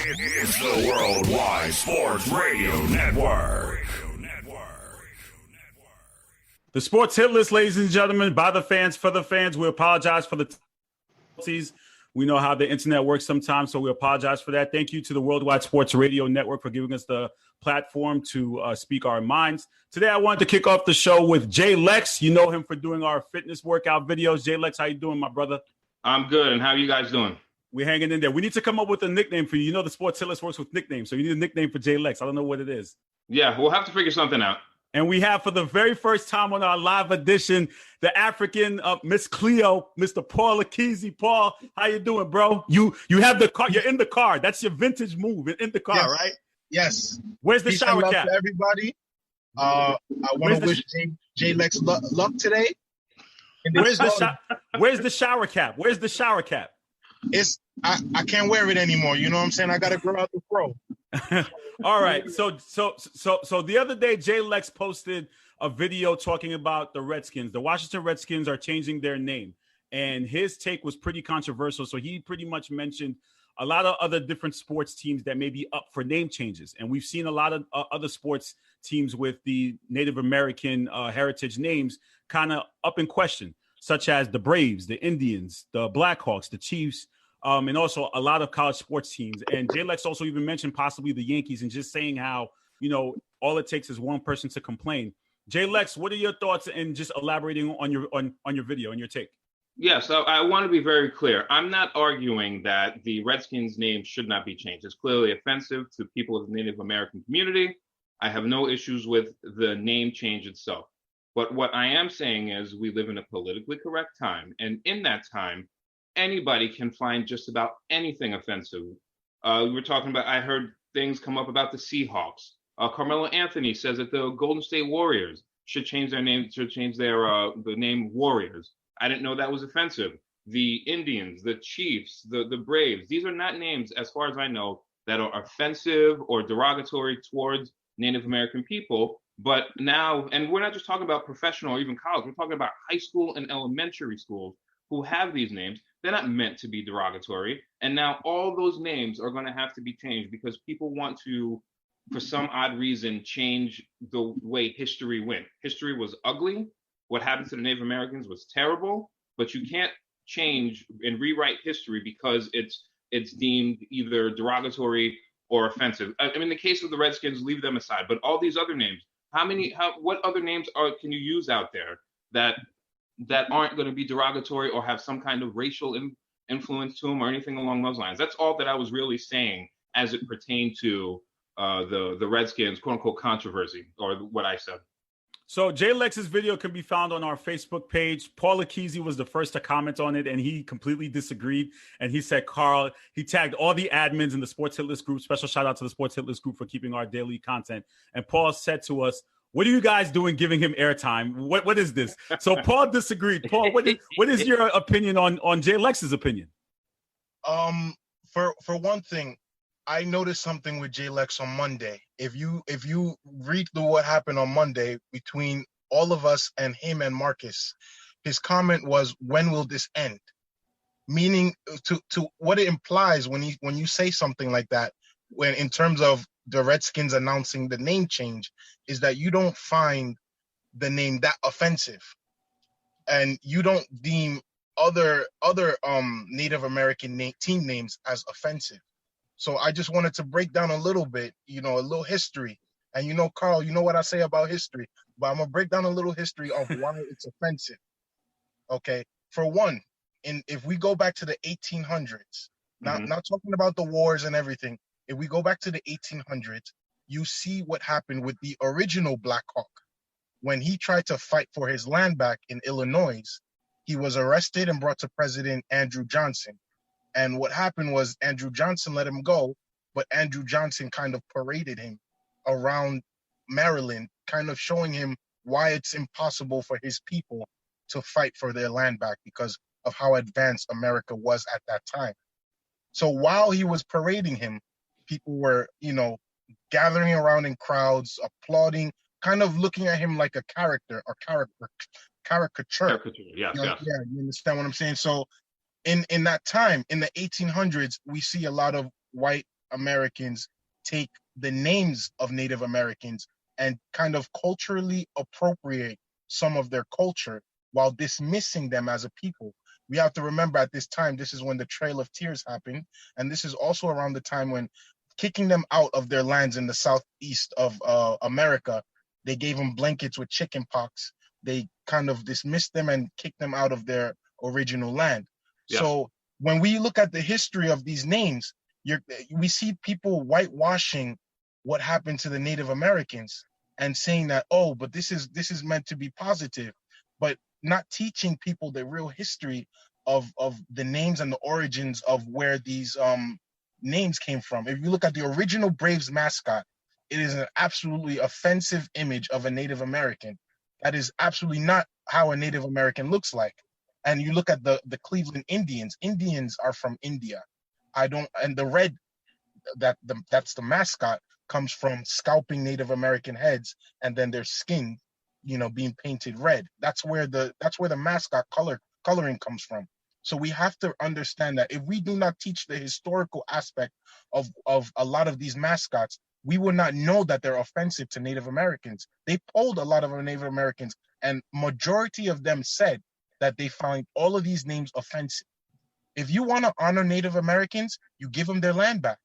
It's the Worldwide Sports Radio Network. The Sports Hit List, ladies and gentlemen, by the fans, for the fans. We apologize for the difficulties. We know how the internet works sometimes, so we apologize for that. Thank you to the Worldwide Sports Radio Network for giving us the platform to speak our minds. Today, I wanted to kick off the show with Jay Lex. You know him for doing our fitness workout videos. Jay Lex, how you doing, my brother? I'm good, and how are you guys doing? We're hanging in there. We need to come up with a nickname for you. You know the Sports Hit List works with nicknames, so you need a nickname for Jay Lex. I don't know what it is. Yeah, we'll have to figure something out. And we have, for the very first time on our live edition, the African Miss Cleo, Mr. Paul Akizzi. Paul, how you doing, bro? You have the car. You're in the car. That's your vintage move. In the car, yes. Right? Yes. Where's the shower cap? To everybody. I want to wish Jay Lex luck today. Where's the shower cap? Where's the shower cap? I can't wear it anymore. You know what I'm saying? I got to grow out the fro. All right. So the other day, Jay Lex posted a video talking about the Redskins. The Washington Redskins are changing their name, and his take was pretty controversial. So he pretty much mentioned a lot of other different sports teams that may be up for name changes, and we've seen a lot of other sports teams with the Native American heritage names kind of up in question, such as the Braves, the Indians, the Blackhawks, the Chiefs. And also a lot of college sports teams. And Jay Lex also even mentioned possibly the Yankees, and just saying how, all it takes is one person to complain. Jay Lex, what are your thoughts and just elaborating on your video and your take? Yeah, so I want to be very clear. I'm not arguing that the Redskins name should not be changed. It's clearly offensive to people of the Native American community. I have no issues with the name change itself. But what I am saying is we live in a politically correct time. And in that time, anybody can find just about anything offensive. We were talking about, I heard things come up about the Seahawks. Carmelo Anthony says that the Golden State Warriors should change their name, the name Warriors. I didn't know that was offensive. The Indians, the Chiefs, the Braves, these are not names, as far as I know, that are offensive or derogatory towards Native American people. But now, and we're not just talking about professional or even college, we're talking about high school and elementary schools who have these names. They're not meant to be derogatory. And now all those names are going to have to be changed because people want to, for some odd reason, change the way history went. History was ugly. What happened to the Native Americans was terrible, but you can't change and rewrite history because it's deemed either derogatory or offensive. I mean, the case of the Redskins, leave them aside, but all these other names, what other names can you use out there that aren't going to be derogatory or have some kind of racial influence to them or anything along those lines? That's all that I was really saying as it pertained to the Redskins, quote unquote, controversy, or what I said. So Jay Lex's video can be found on our Facebook page. Paul Akizzi was the first to comment on it, and he completely disagreed. And he said, Carl, he tagged all the admins in the Sports Hit List group. Special shout out to the Sports Hit List group for keeping our daily content. And Paul said to us, what are you guys doing giving him airtime? What is this? So Paul disagreed. Paul, what is your opinion on Jay Lex's opinion? For one thing, I noticed something with Jay Lex on Monday. If you read through what happened on Monday between all of us and him and Marcus, his comment was, when will this end? Meaning to what it implies when you say something like that, when in terms of the Redskins announcing the name change, is that you don't find the name that offensive, and you don't deem other Native American team names as offensive. So I just wanted to break down a little bit, a little history. And Carl, you know what I say about history, but I'm gonna break down a little history of why it's offensive. Okay, for one, if we go back to the 1800s, not talking about the wars and everything. If we go back to the 1800s, you see what happened with the original Black Hawk. When he tried to fight for his land back in Illinois, he was arrested and brought to President Andrew Johnson. And what happened was Andrew Johnson let him go, but Andrew Johnson kind of paraded him around Maryland, kind of showing him why it's impossible for his people to fight for their land back because of how advanced America was at that time. So while he was parading him, people were, gathering around in crowds, applauding, kind of looking at him like a character or caricature. Yeah, you understand what I'm saying? So in that time, in the 1800s, we see a lot of white Americans take the names of Native Americans and kind of culturally appropriate some of their culture while dismissing them as a people. We have to remember at this time, this is when the Trail of Tears happened. And this is also around the time when kicking them out of their lands in the southeast of America, they gave them blankets with chicken pox. They kind of dismissed them and kicked them out of their original land. Yeah. So when we look at the history of these names, we see people whitewashing what happened to the Native Americans and saying that, oh, but this is meant to be positive, but not teaching people the real history of the names and the origins of where these names came from. If you look at the original Braves mascot, it is an absolutely offensive image of a Native American. That is absolutely not how a Native American looks like. And you look at the Cleveland Indians. Indians are from India. And the red that's the mascot comes from scalping Native American heads and then their skin, being painted red. That's where the mascot coloring comes from. So we have to understand that if we do not teach the historical aspect of a lot of these mascots, we will not know that they're offensive to Native Americans. They polled a lot of our Native Americans, and majority of them said that they find all of these names offensive. If you want to honor Native Americans, you give them their land back,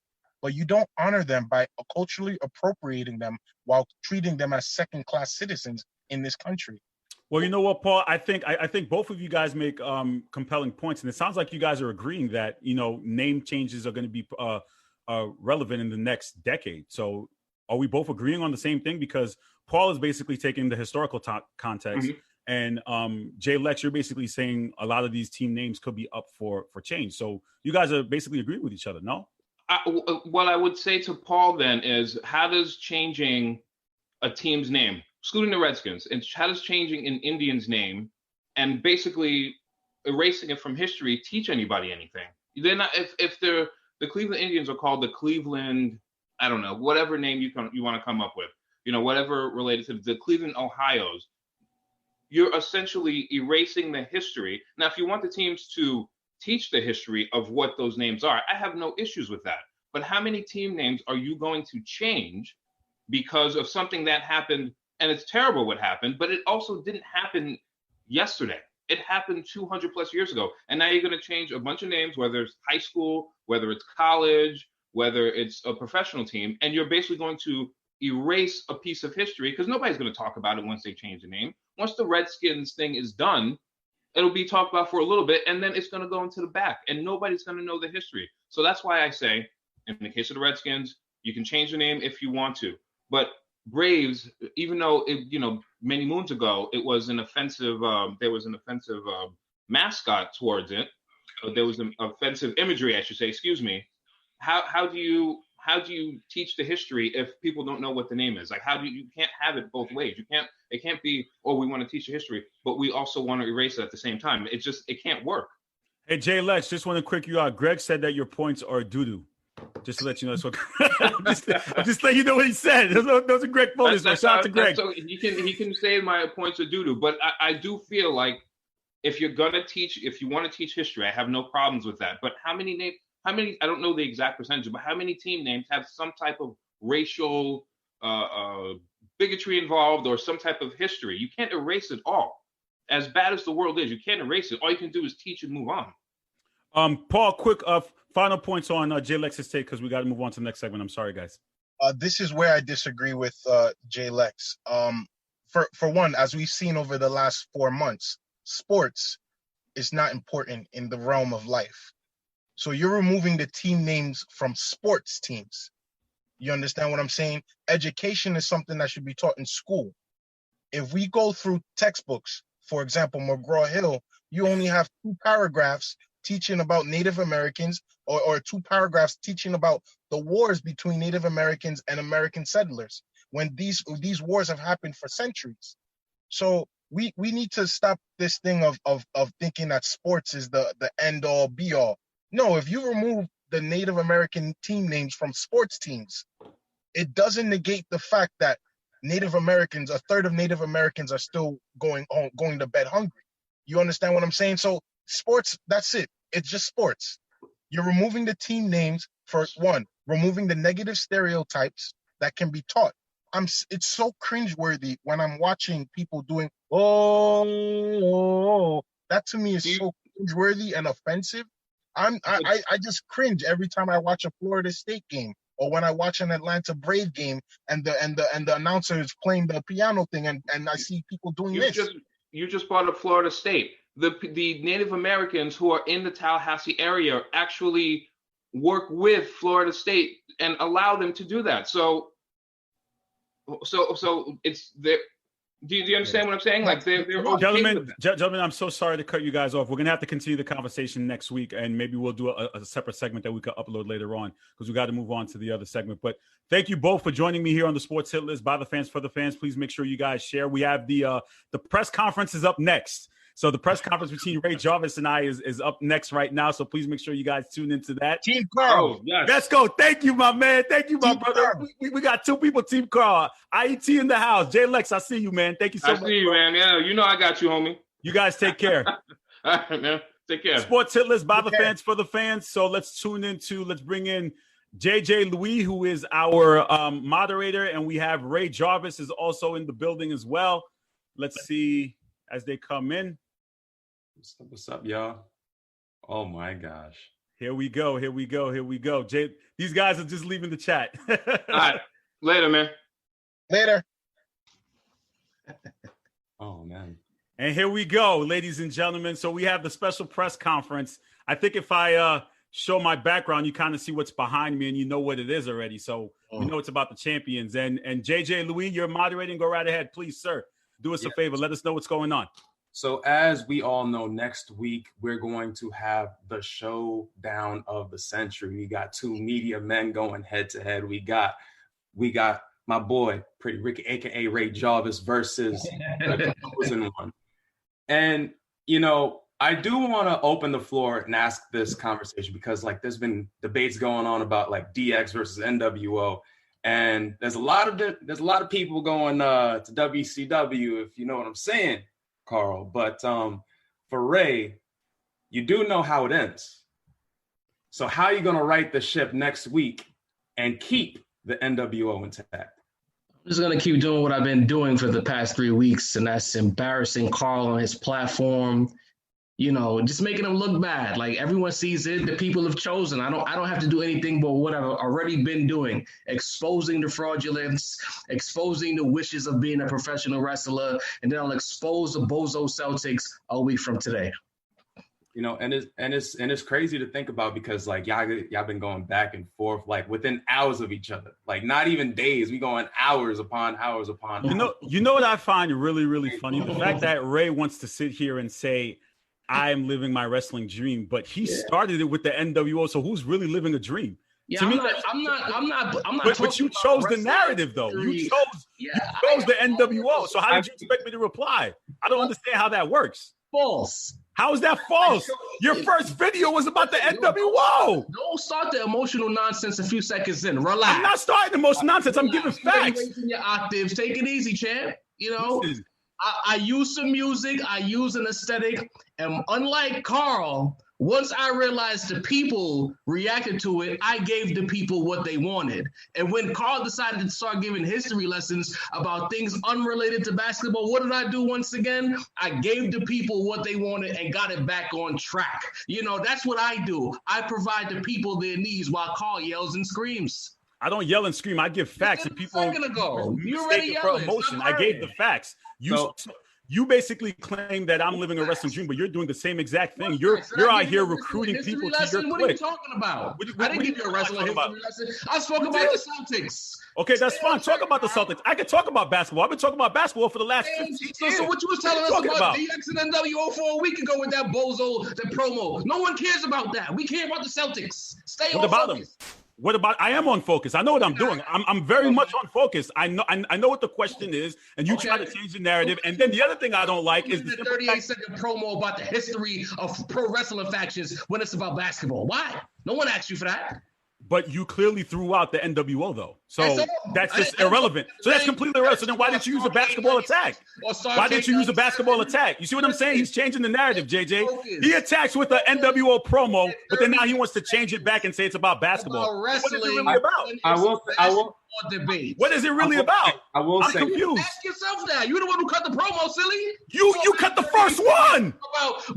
but you don't honor them by culturally appropriating them while treating them as second-class citizens in this country. Well, you know what, Paul? I think both of you guys make compelling points, and it sounds like you guys are agreeing that name changes are going to be relevant in the next decade. So, are we both agreeing on the same thing? Because Paul is basically taking the historical context, and Jay Lex, you're basically saying a lot of these team names could be up for change. So, you guys are basically agreeing with each other, no? What I would say to Paul then is, how does changing a team's name, excluding the Redskins, and how does changing an Indian's name and basically erasing it from history teach anybody anything? They're not, if the Cleveland Indians are called the Cleveland, I don't know, whatever name you want to come up with, whatever related to the Cleveland Ohios, you're essentially erasing the history. Now, if you want the teams to teach the history of what those names are, I have no issues with that. But how many team names are you going to change because of something that happened? And it's terrible what happened, but it also didn't happen yesterday. It happened 200 plus years ago. And now you're going to change a bunch of names, whether it's high school, whether it's college, whether it's a professional team, and you're basically going to erase a piece of history because nobody's going to talk about it once they change the name. Once the Redskins thing is done, it'll be talked about for a little bit, and then it's going to go into the back, and nobody's going to know the history. So that's why I say, in the case of the Redskins, you can change the name if you want to. But Braves, even though many moons ago it was an offensive, there was an offensive mascot towards it. There was an offensive imagery, I should say. Excuse me. How do you teach the history if people don't know what the name is? Like, you can't have it both ways. It can't be, oh, we want to teach the history, but we also want to erase it at the same time. It can't work. Hey, Jay Lex, just want to quick you out. Greg said that your points are doo-doo. Just to let you know. So I'm just letting you know what he said. Those are Greg points. Shout out to Greg. So he can say my points are doo-doo, but I do feel like if you want to teach history, I have no problems with that. But how many, I don't know the exact percentage, but how many team names have some type of racial bigotry involved or some type of history? You can't erase it all. As bad as the world is, you can't erase it. All you can do is teach and move on. Paul, quick final points on Jay Lex's take, because we got to move on to the next segment. I'm sorry, guys. This is where I disagree with Jay Lex. For one, as we've seen over the last 4 months, sports is not important in the realm of life. So you're removing the team names from sports teams. You understand what I'm saying? Education is something that should be taught in school. If we go through textbooks, for example, McGraw-Hill, you only have 2 paragraphs teaching about Native Americans or 2 paragraphs teaching about the wars between Native Americans and American settlers when these wars have happened for centuries. So we need to stop this thing of thinking that sports is the end all be all. No, if you remove the Native American team names from sports teams, it doesn't negate the fact that Native Americans, a third of Native Americans are still going to bed hungry. You understand what I'm saying? So sports, that's it. It's just sports. You're removing the team names for one. removing the negative stereotypes that can be taught. It's so cringeworthy when I'm watching people doing, oh, that to me is so cringeworthy and offensive. I just cringe every time I watch a Florida State game or when I watch an Atlanta Brave game and the announcer is playing the piano thing and I see people doing this. You just brought up Florida State. The Native Americans who are in the Tallahassee area actually work with Florida State and allow them to do that. So it's there. Do you understand what I'm saying? Like they're okay gentlemen, I'm so sorry to cut you guys off. We're gonna have to continue the conversation next week, and maybe we'll do a separate segment that we could upload later on because we got to move on to the other segment. But thank you both for joining me here on the Sports Hit List by the fans for the fans. Please make sure you guys share. We have the press conference is up next. So the press conference between Ray Jarvis and I is up next right now. So please make sure you guys tune into that. Team Carl. Oh, yes. Let's go. Thank you, my man. Thank you, my Team brother. Carl. We got two people, Team Carl. IET in the house. J Lex, I see you, man. Thank you so much. I see you, man. Yeah, you know I got you, homie. You guys take care. All right, man. Take care. Sports Hit List by the fans for the fans. So let's bring in JJ Louis, who is our moderator, and we have Ray Jarvis is also in the building as well. Let's see as they come in. What's up, y'all? Oh my gosh. Here we go. Jay, these guys are just leaving the chat. All right. Later, man. Later. Oh man. And here we go, ladies and gentlemen. So we have the special press conference. I think if I show my background, you kind of see what's behind me and you know what it is already. So you know it's about the champions. And JJ Louis, you're moderating. Go right ahead, please, sir. Do us a favor. Let us know what's going on. So as we all know, next week, we're going to have the showdown of the century. We got two media men going head to head. We got my boy, Pretty Ricky, AKA Ray Jarvis versus the chosen one. And, you know, I do want to open the floor and ask this conversation because like there's been debates going on about like DX versus NWO. And there's a lot of people going to WCW, if you know what I'm saying, Carl. But for Ray, you do know how it ends. So how are you going to right the ship next week and keep the NWO intact? I'm just going to keep doing what I've been doing for the past 3 weeks, and that's embarrassing Carl on his platform. You know, just making him look bad. Like everyone sees it, the people have chosen. I don't have to do anything but what I've already been doing, exposing the fraudulence, exposing the wishes of being a professional wrestler, and then I'll expose the Bozo Celtics a week from today. You know, and it's crazy to think about because like y'all been going back and forth like within hours of each other, like not even days. We going hours upon hours upon hours. You know what I find really, really funny? The fact that Ray wants to sit here and say, I am living my wrestling dream, but he started it with the NWO. So who's really living a dream? Yeah, to me, I'm not. But you chose the narrative, though. You chose the NWO. So how did you expect me to reply? I don't understand how that works. False. How is that false? Your first video was about the NWO. Don't start the emotional nonsense a few seconds in. Relax. I'm not starting emotional nonsense. I'm giving facts. Raising your octaves. Take it easy, champ. You know, I use some music. I use an aesthetic. And unlike Carl, once I realized the people reacted to it, I gave the people what they wanted. And when Carl decided to start giving history lessons about things unrelated to basketball, what did I do once again? I gave the people what they wanted and got it back on track. You know, that's what I do. I provide the people their needs while Carl yells and screams. I don't yell and scream. I give facts, and people You're already yelling. For emotion. I gave the facts. You basically claim that I'm living a wrestling dream, but you're doing the same exact thing. You're out here recruiting people to your clique. What are you talking about? I didn't give you a wrestling history lesson. I spoke about the Celtics. Okay, that's fine. Talk about the Celtics. I can talk about basketball. I've been talking about basketball for the last 15 years. So what you was telling us about DX and NWO for a week ago with that bozo, the promo. No one cares about that. We care about the Celtics. Stay on focus. What about? I am on focus. I know what I'm doing. I'm very much on focus. I know what the question is, and you try to change the narrative. And then the other thing I don't like is the 38-second promo about the history of pro wrestling factions when it's about basketball. Why? No one asked you for that. But you clearly threw out the NWO though, so that's just I irrelevant. So that's completely irrelevant. So then why didn't you use a basketball attack? Why didn't you use a basketball attack? You see what I'm saying? He's changing the narrative, JJ. He attacks with the NWO promo, but then now he wants to change it back and say it's about basketball. What is it really about? I will debate. What is it really about? I'm confused. Ask yourself that. You're the one who cut the promo, silly. You cut the first one.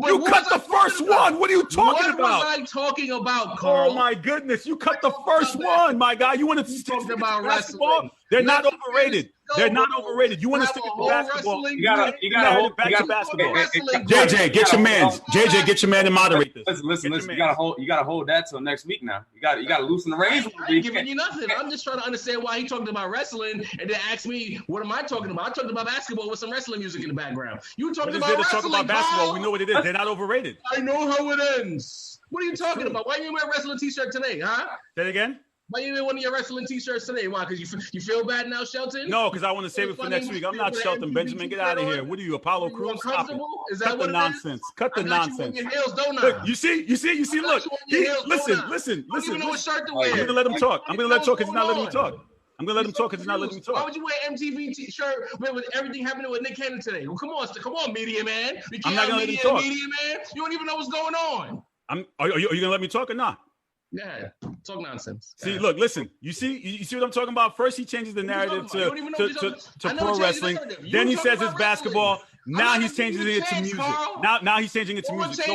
You cut the first one. What are you talking about? What was I talking about, Carl? Oh my goodness! You cut the first one, my guy. You want to talk about basketball? They're not overrated. They're not overrated. You want to stick to basketball? You gotta hold back to basketball. JJ, get your man. JJ, get your man and moderate this. Listen. You gotta hold that till next week. Now you gotta loosen the reins. I ain't giving you nothing. I'm just trying to understand why he talking about wrestling and then ask me what am I talking about? I talked about basketball with some wrestling music in the background. You talking about wrestling? Talk about basketball. We know what it is. They're not overrated. I know how it ends. What are you talking about? Why you wear a wrestling T-shirt today, huh? Say it again. Why you in one of your wrestling T-shirts today? Why? Because you feel bad now, Shelton? No, because I want to save it for next week. I'm not Shelton Benjamin. Get out of here. What are you, Apollo Crews? Stop it. Cut the nonsense. Cut the nonsense. Look, you see. Look, listen. I'm gonna let him talk. I'm gonna let him talk because he's not letting me talk. I'm gonna let him talk because he's not letting me talk. Why would you wear MTV T-shirt with everything happening with Nick Cannon today? Well, come on, media man. I'm not gonna let him talk. Media man, you don't even know what's going on. Are you gonna let me talk or not? Yeah, talk nonsense. See, look, listen. You see what I'm talking about? First, he changes the narrative to pro wrestling. Then he says it's basketball. Now he's changing it to music. Now he's changing it to music.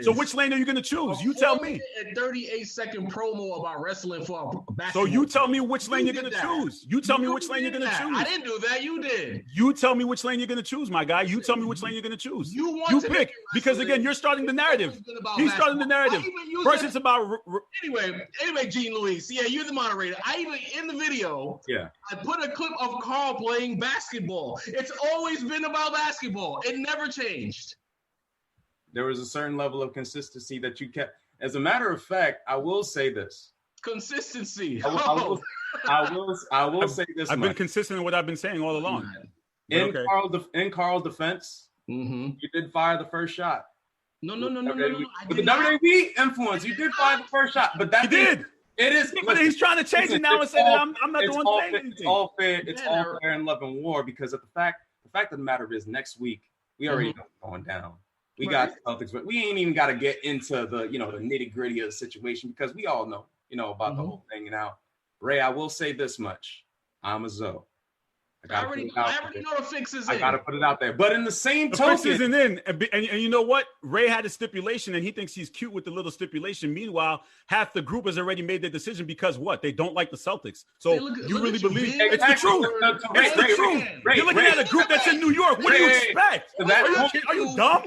So which lane are you going to choose? You tell me. A 38-second promo about wrestling for basketball. So you tell me which lane you're going to choose. You tell me which lane you're going to choose. I didn't do that. You did. You tell me which lane you're going to choose, my guy. You tell me which lane you're going to choose. You pick because again, you're starting the narrative. He's starting the narrative. First, it's about anyway, Gene Luis. Yeah, you're the moderator. I even in the video. Yeah. I put a clip of Carl playing basketball. It's always been about basketball. It never changed. There was a certain level of consistency that you kept. As a matter of fact, I will say this. Consistency. I will say this. I've been consistent in what I've been saying all along. In Carl's defense, you did fire the first shot. No. With the WWE influence, you did fire the first shot, but that he did. It is. But he's trying to change it now and say that I'm not the one saying anything. It's all fair. It's all fair in love and war because of the fact of the matter is next week we already know what's going down. We got Celtics, but we ain't even got to get into the the nitty gritty of the situation because we all know about the whole thing. And now, Ray, I will say this much: I'm a Zoe. I already know the fix is in. I gotta put it out there. But in the same the token, fix isn't in. And you know what? Ray had a stipulation, and he thinks he's cute with the little stipulation. Meanwhile, half the group has already made their decision because what? They don't like the Celtics. So you really believe it's the truth? It's the truth. You're looking at a group that's in New York. What do you expect? Are you dumb?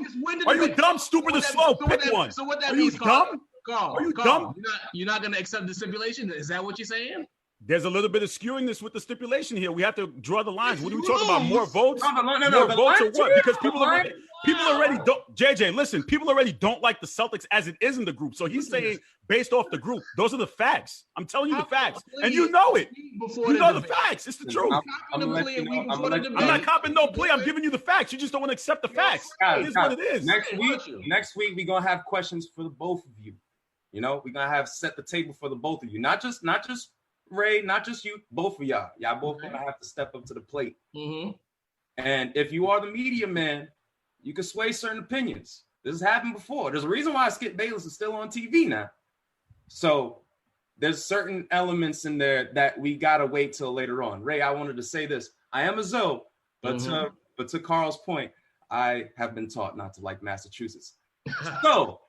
Are you dumb, stupid, or slow? Pick one. So what that Are means, you dumb? Are you dumb? You're not going to accept the stipulation? Is that what you're saying? There's a little bit of skewing this with the stipulation here. We have to draw the lines. What are we talking about? More votes? No. More votes or what? Because people already don't. JJ, listen. People already don't like the Celtics as it is in the group. So he's saying based off the group. Those are the facts. I'm telling you the facts, and you know it. You know the facts. It's the truth. I'm not copping no plea. I'm giving you the facts. You just don't want to accept the facts. It is what it is. Next week we're gonna have questions for the both of you. We're gonna have set the table for the both of you. Not just Ray, not just you, both of y'all. Y'all both gonna have to step up to the plate. Mm-hmm. And if you are the media man, you can sway certain opinions. This has happened before. There's a reason why Skip Bayless is still on TV now. So there's certain elements in there that we gotta wait till later on. Ray, I wanted to say this. I am a Zoe, but to Carl's point, I have been taught not to like Massachusetts. So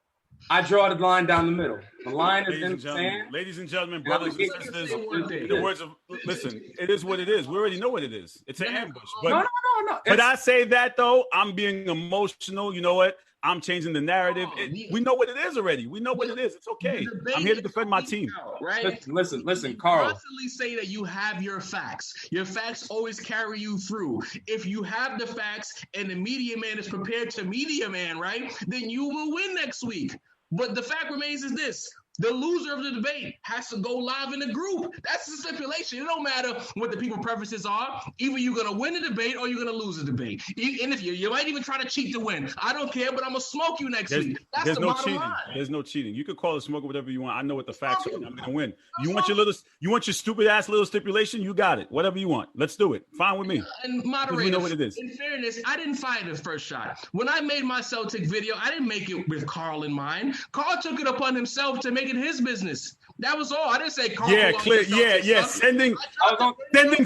I draw the line down the middle. The line is in the sand. Ladies and gentlemen, brothers and sisters, in the words of, listen, it is what it is. We already know what it is. It's an ambush. But, no. But I say that, though, I'm being emotional. You know what? I'm changing the narrative. We know what it is already. We know what it is. It's okay. I'm here to defend my team. Right? Listen, Carl. You constantly say that you have your facts. Your facts always carry you through. If you have the facts and the media man is prepared to media man, right, then you will win next week. But the fact remains is this. The loser of the debate has to go live in the group. That's the stipulation. It don't matter what the people preferences are. Either you're gonna win the debate or you're gonna lose the debate. And if you might even try to cheat to win. I don't care, but I'm gonna smoke you next week. That's there's the no bottom cheating. line. There's no cheating. You could call it smoke or whatever you want. I know what the facts are. Smoke. I'm gonna win. You want your stupid ass little stipulation? You got it. Whatever you want. Let's do it. Fine with me. And We moderator, know what it is. in fairness, I didn't fire the first shot. When I made my Celtic video, I didn't make it with Carl in mind. Carl took it upon himself to make it his business. That was all. I didn't say Carl. Yeah, clear. Yeah. Sending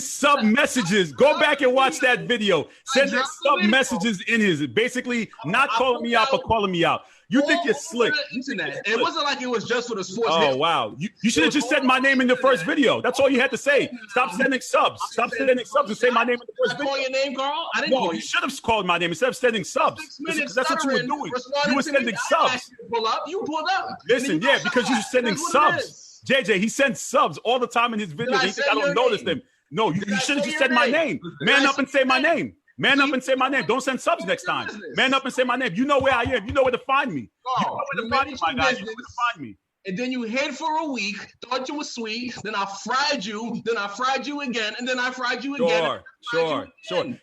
sub messages. Go back and watch that video. Sending sub messages in his. Basically, not calling me out, but calling me out. You think you're slick. It wasn't like it was just for the sports. Oh, wow. You should have just said my name in the first video. That's all you had to say. Stop sending subs. Stop sending subs and say my name in the first video. Call your name, Carl? I didn't No, call you you. should have called my name instead of sending subs. That's what you were doing. You were sending subs. Pull up. You pulled up. Listen, yeah, because you're sending subs. JJ, he sends subs all the time in his videos. He think I don't notice them. No, you should have just said my name. Man up and say my name. Man up and say my name. Don't send subs next time. Man up and say my name. You know where I am. You know where to find me. You know where to find me, my guy. You know where to find me. And then you hid for a week, thought you were sweet. Then I fried you. Then I fried you again. And then I fried you again. Sure.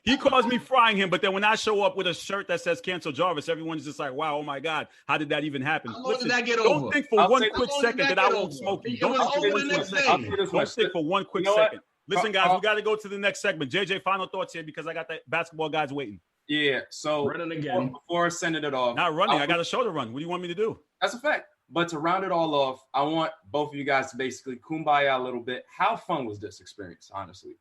He calls me frying him, but then when I show up with a shirt that says "Cancel Jarvis," everyone's just like, "Wow, oh my God, how did that even happen?" How long did that get over? Don't think for one quick second that I won't smoke you. Don't think for one quick second. Listen, guys, we got to go to the next segment. JJ, final thoughts here because I got the basketball guys waiting. Yeah, so running again. Before sending it off. Not running. I got a show to run. What do you want me to do? That's a fact. But to round it all off, I want both of you guys to basically kumbaya a little bit. How fun was this experience, honestly?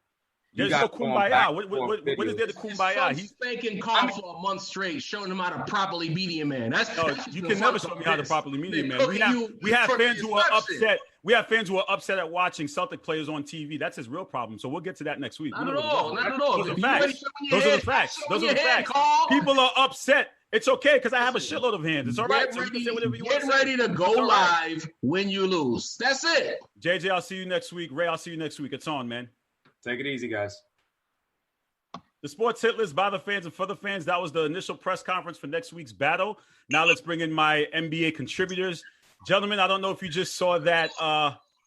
There's no kumbaya. What is there to kumbaya? He's spanking Carl for a month straight, showing him how to properly beat a man. You can never show me how to properly meet a man. We have fans who are upset. We have fans who are upset at watching Celtic players on TV. That's his real problem. So we'll get to that next week. Not at all. Those are the facts. People are upset. It's okay because I have a shitload of hands. It's all right. So you can say whatever you want to say. Get ready to go live when you lose. That's it. JJ, I'll see you next week. Ray, I'll see you next week. It's on, man. Take it easy, guys. The Sports Hit List by the fans and for the fans. That was the initial press conference for next week's battle. Now let's bring in my NBA contributors. Gentlemen, I don't know if you just saw that,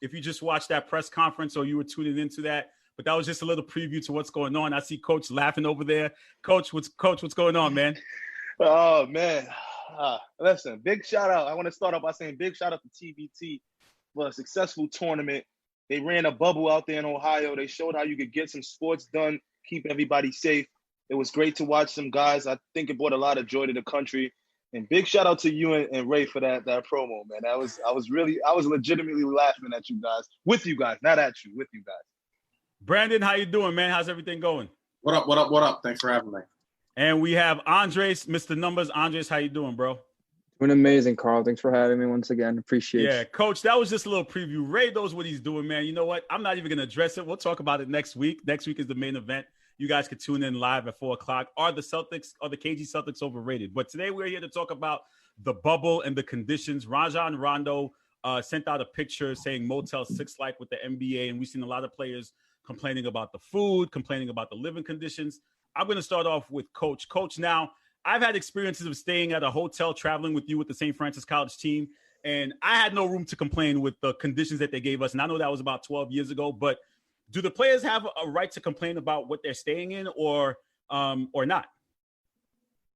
if you just watched that press conference or you were tuning into that, but that was just a little preview to what's going on. I see Coach laughing over there. Coach, what's going on, man? Oh, man. Listen, big shout out. I want to start off by saying big shout out to TBT for a successful tournament. They ran a bubble out there in Ohio. They showed how you could get some sports done, keep everybody safe. It was great to watch some guys. I think it brought a lot of joy to the country. And big shout out to you and Ray for that promo, man. I was legitimately laughing at you guys, with you guys, not at you, with you guys. Brandon, how you doing, man? How's everything going? What up? Thanks for having me. And we have Andres, Mr. Numbers. Andres, how you doing, bro? Doing amazing, Carl. Thanks for having me once again. Appreciate it. Yeah, Coach, that was just a little preview. Ray knows what he's doing, man. You know what? I'm not even going to address it. We'll talk about it next week. Next week is the main event. You guys can tune in live at 4 o'clock. Are the KG Celtics overrated? But today we're here to talk about the bubble and the conditions. Rajon Rondo sent out a picture saying Motel 6-like with the NBA, and we've seen a lot of players complaining about the food, complaining about the living conditions. I'm going to start off with Coach. Coach, now, I've had experiences of staying at a hotel, traveling with you with the St. Francis College team, and I had no room to complain with the conditions that they gave us. And I know that was about 12 years ago, but do the players have a right to complain about what they're staying in or not?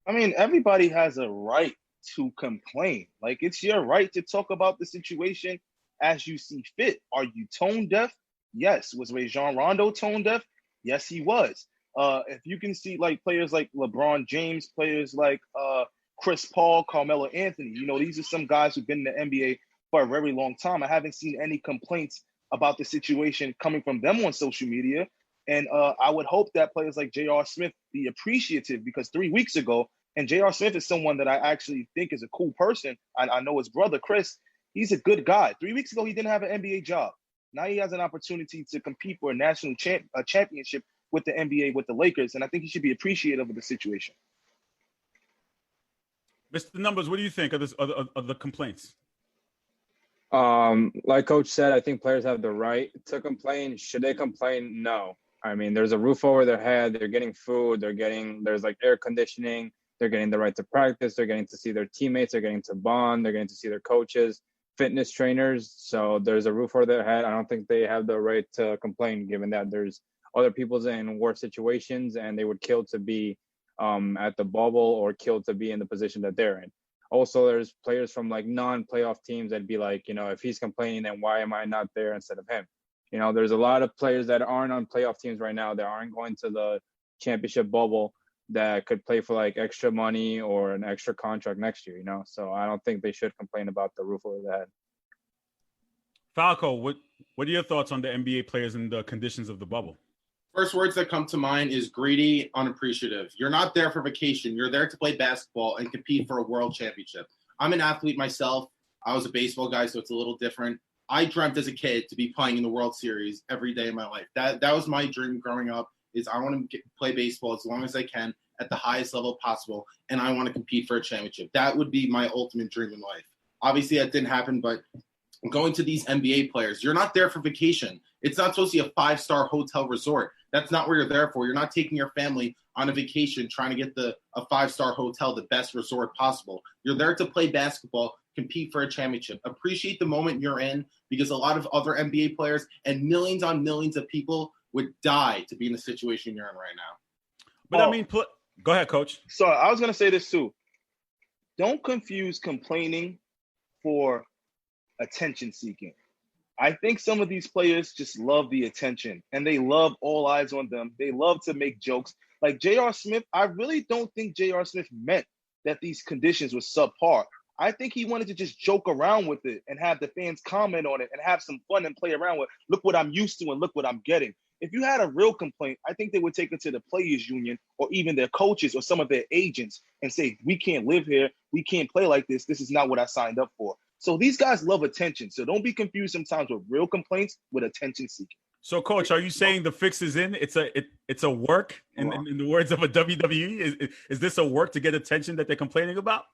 I mean, everybody has a right to complain. Like, it's your right to talk about the situation as you see fit. Are you tone deaf? Yes. Was Rajon Rondo tone deaf? Yes, he was. If you can see like players like LeBron James, players like Chris Paul, Carmelo Anthony, these are some guys who've been in the NBA for a very long time. I haven't seen any complaints about the situation coming from them on social media. And I would hope that players like J.R. Smith be appreciative, because 3 weeks ago, and J.R. Smith is someone that I actually think is a cool person. I know his brother, Chris, he's a good guy. 3 weeks ago, he didn't have an NBA job. Now he has an opportunity to compete for a national championship with the NBA, with the Lakers. And I think he should be appreciative of the situation. Mr. Numbers, what do you think of the complaints? Like Coach said, I think players have the right to complain. Should they complain? No. I mean, there's a roof over their head. They're getting food. There's like air conditioning. They're getting the right to practice. They're getting to see their teammates. They're getting to bond. They're getting to see their coaches. fitness trainers, so there's a roof over their head. I don't think they have the right to complain, given that there's other people's in worse situations, and they would kill to be at the bubble or kill to be in the position that they're in. Also, there's players from like non-playoff teams that'd be like, if he's complaining, then why am I not there instead of him? There's a lot of players that aren't on playoff teams right now that aren't going to the championship bubble that could play for like extra money or an extra contract next year, So I don't think they should complain about the roof over their head. Falco, what are your thoughts on the NBA players and the conditions of the bubble? First words that come to mind is greedy, unappreciative. You're not there for vacation. You're there to play basketball and compete for a world championship. I'm an athlete myself. I was a baseball guy, so it's a little different. I dreamt as a kid to be playing in the World Series every day of my life. That was my dream growing up, is I want to play baseball as long as I can at the highest level possible, and I want to compete for a championship. That would be my ultimate dream in life. Obviously, that didn't happen, but going to these NBA players, you're not there for vacation. It's not supposed to be a 5-star hotel resort. That's not where you're there for. You're not taking your family on a vacation trying to get a 5-star hotel, the best resort possible. You're there to play basketball, compete for a championship. Appreciate the moment you're in, because a lot of other NBA players and millions on millions of people would die to be in the situation you're in right now. But go ahead, Coach. So I was going to say this too. Don't confuse complaining for attention seeking. I think some of these players just love the attention, and they love all eyes on them. They love to make jokes. Like J.R. Smith, I really don't think J.R. Smith meant that these conditions were subpar. I think he wanted to just joke around with it and have the fans comment on it and have some fun and play around with, look what I'm used to and look what I'm getting. If you had a real complaint, I think they would take it to the players union or even their coaches or some of their agents and say, we can't live here. We can't play like this. This is not what I signed up for. So these guys love attention. So don't be confused sometimes with real complaints with attention seeking. So, Coach, are you saying the fix is in? It's a work, in the words of a WWE? Is this a work to get attention that they're complaining about?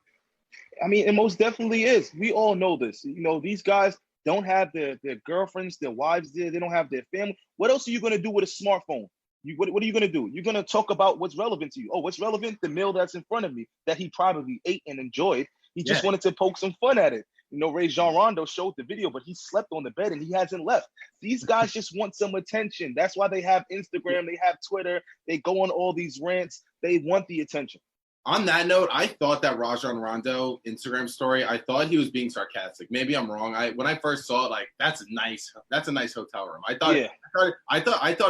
I mean, it most definitely is. We all know this. These guys don't have their girlfriends, their wives there. They don't have their family. What else are you going to do with a smartphone? What are you going to do? You're going to talk about what's relevant to you. Oh, what's relevant? The meal that's in front of me that he probably ate and enjoyed. He just wanted to poke some fun at it. Rajon Rondo showed the video, but he slept on the bed and he hasn't left. These guys just want some attention. That's why they have Instagram, they have Twitter, they go on all these rants. They want the attention. On that note, I thought that Rajon Rondo Instagram story, I thought he was being sarcastic. Maybe I'm wrong. When I first saw it, that's a nice hotel room. I thought it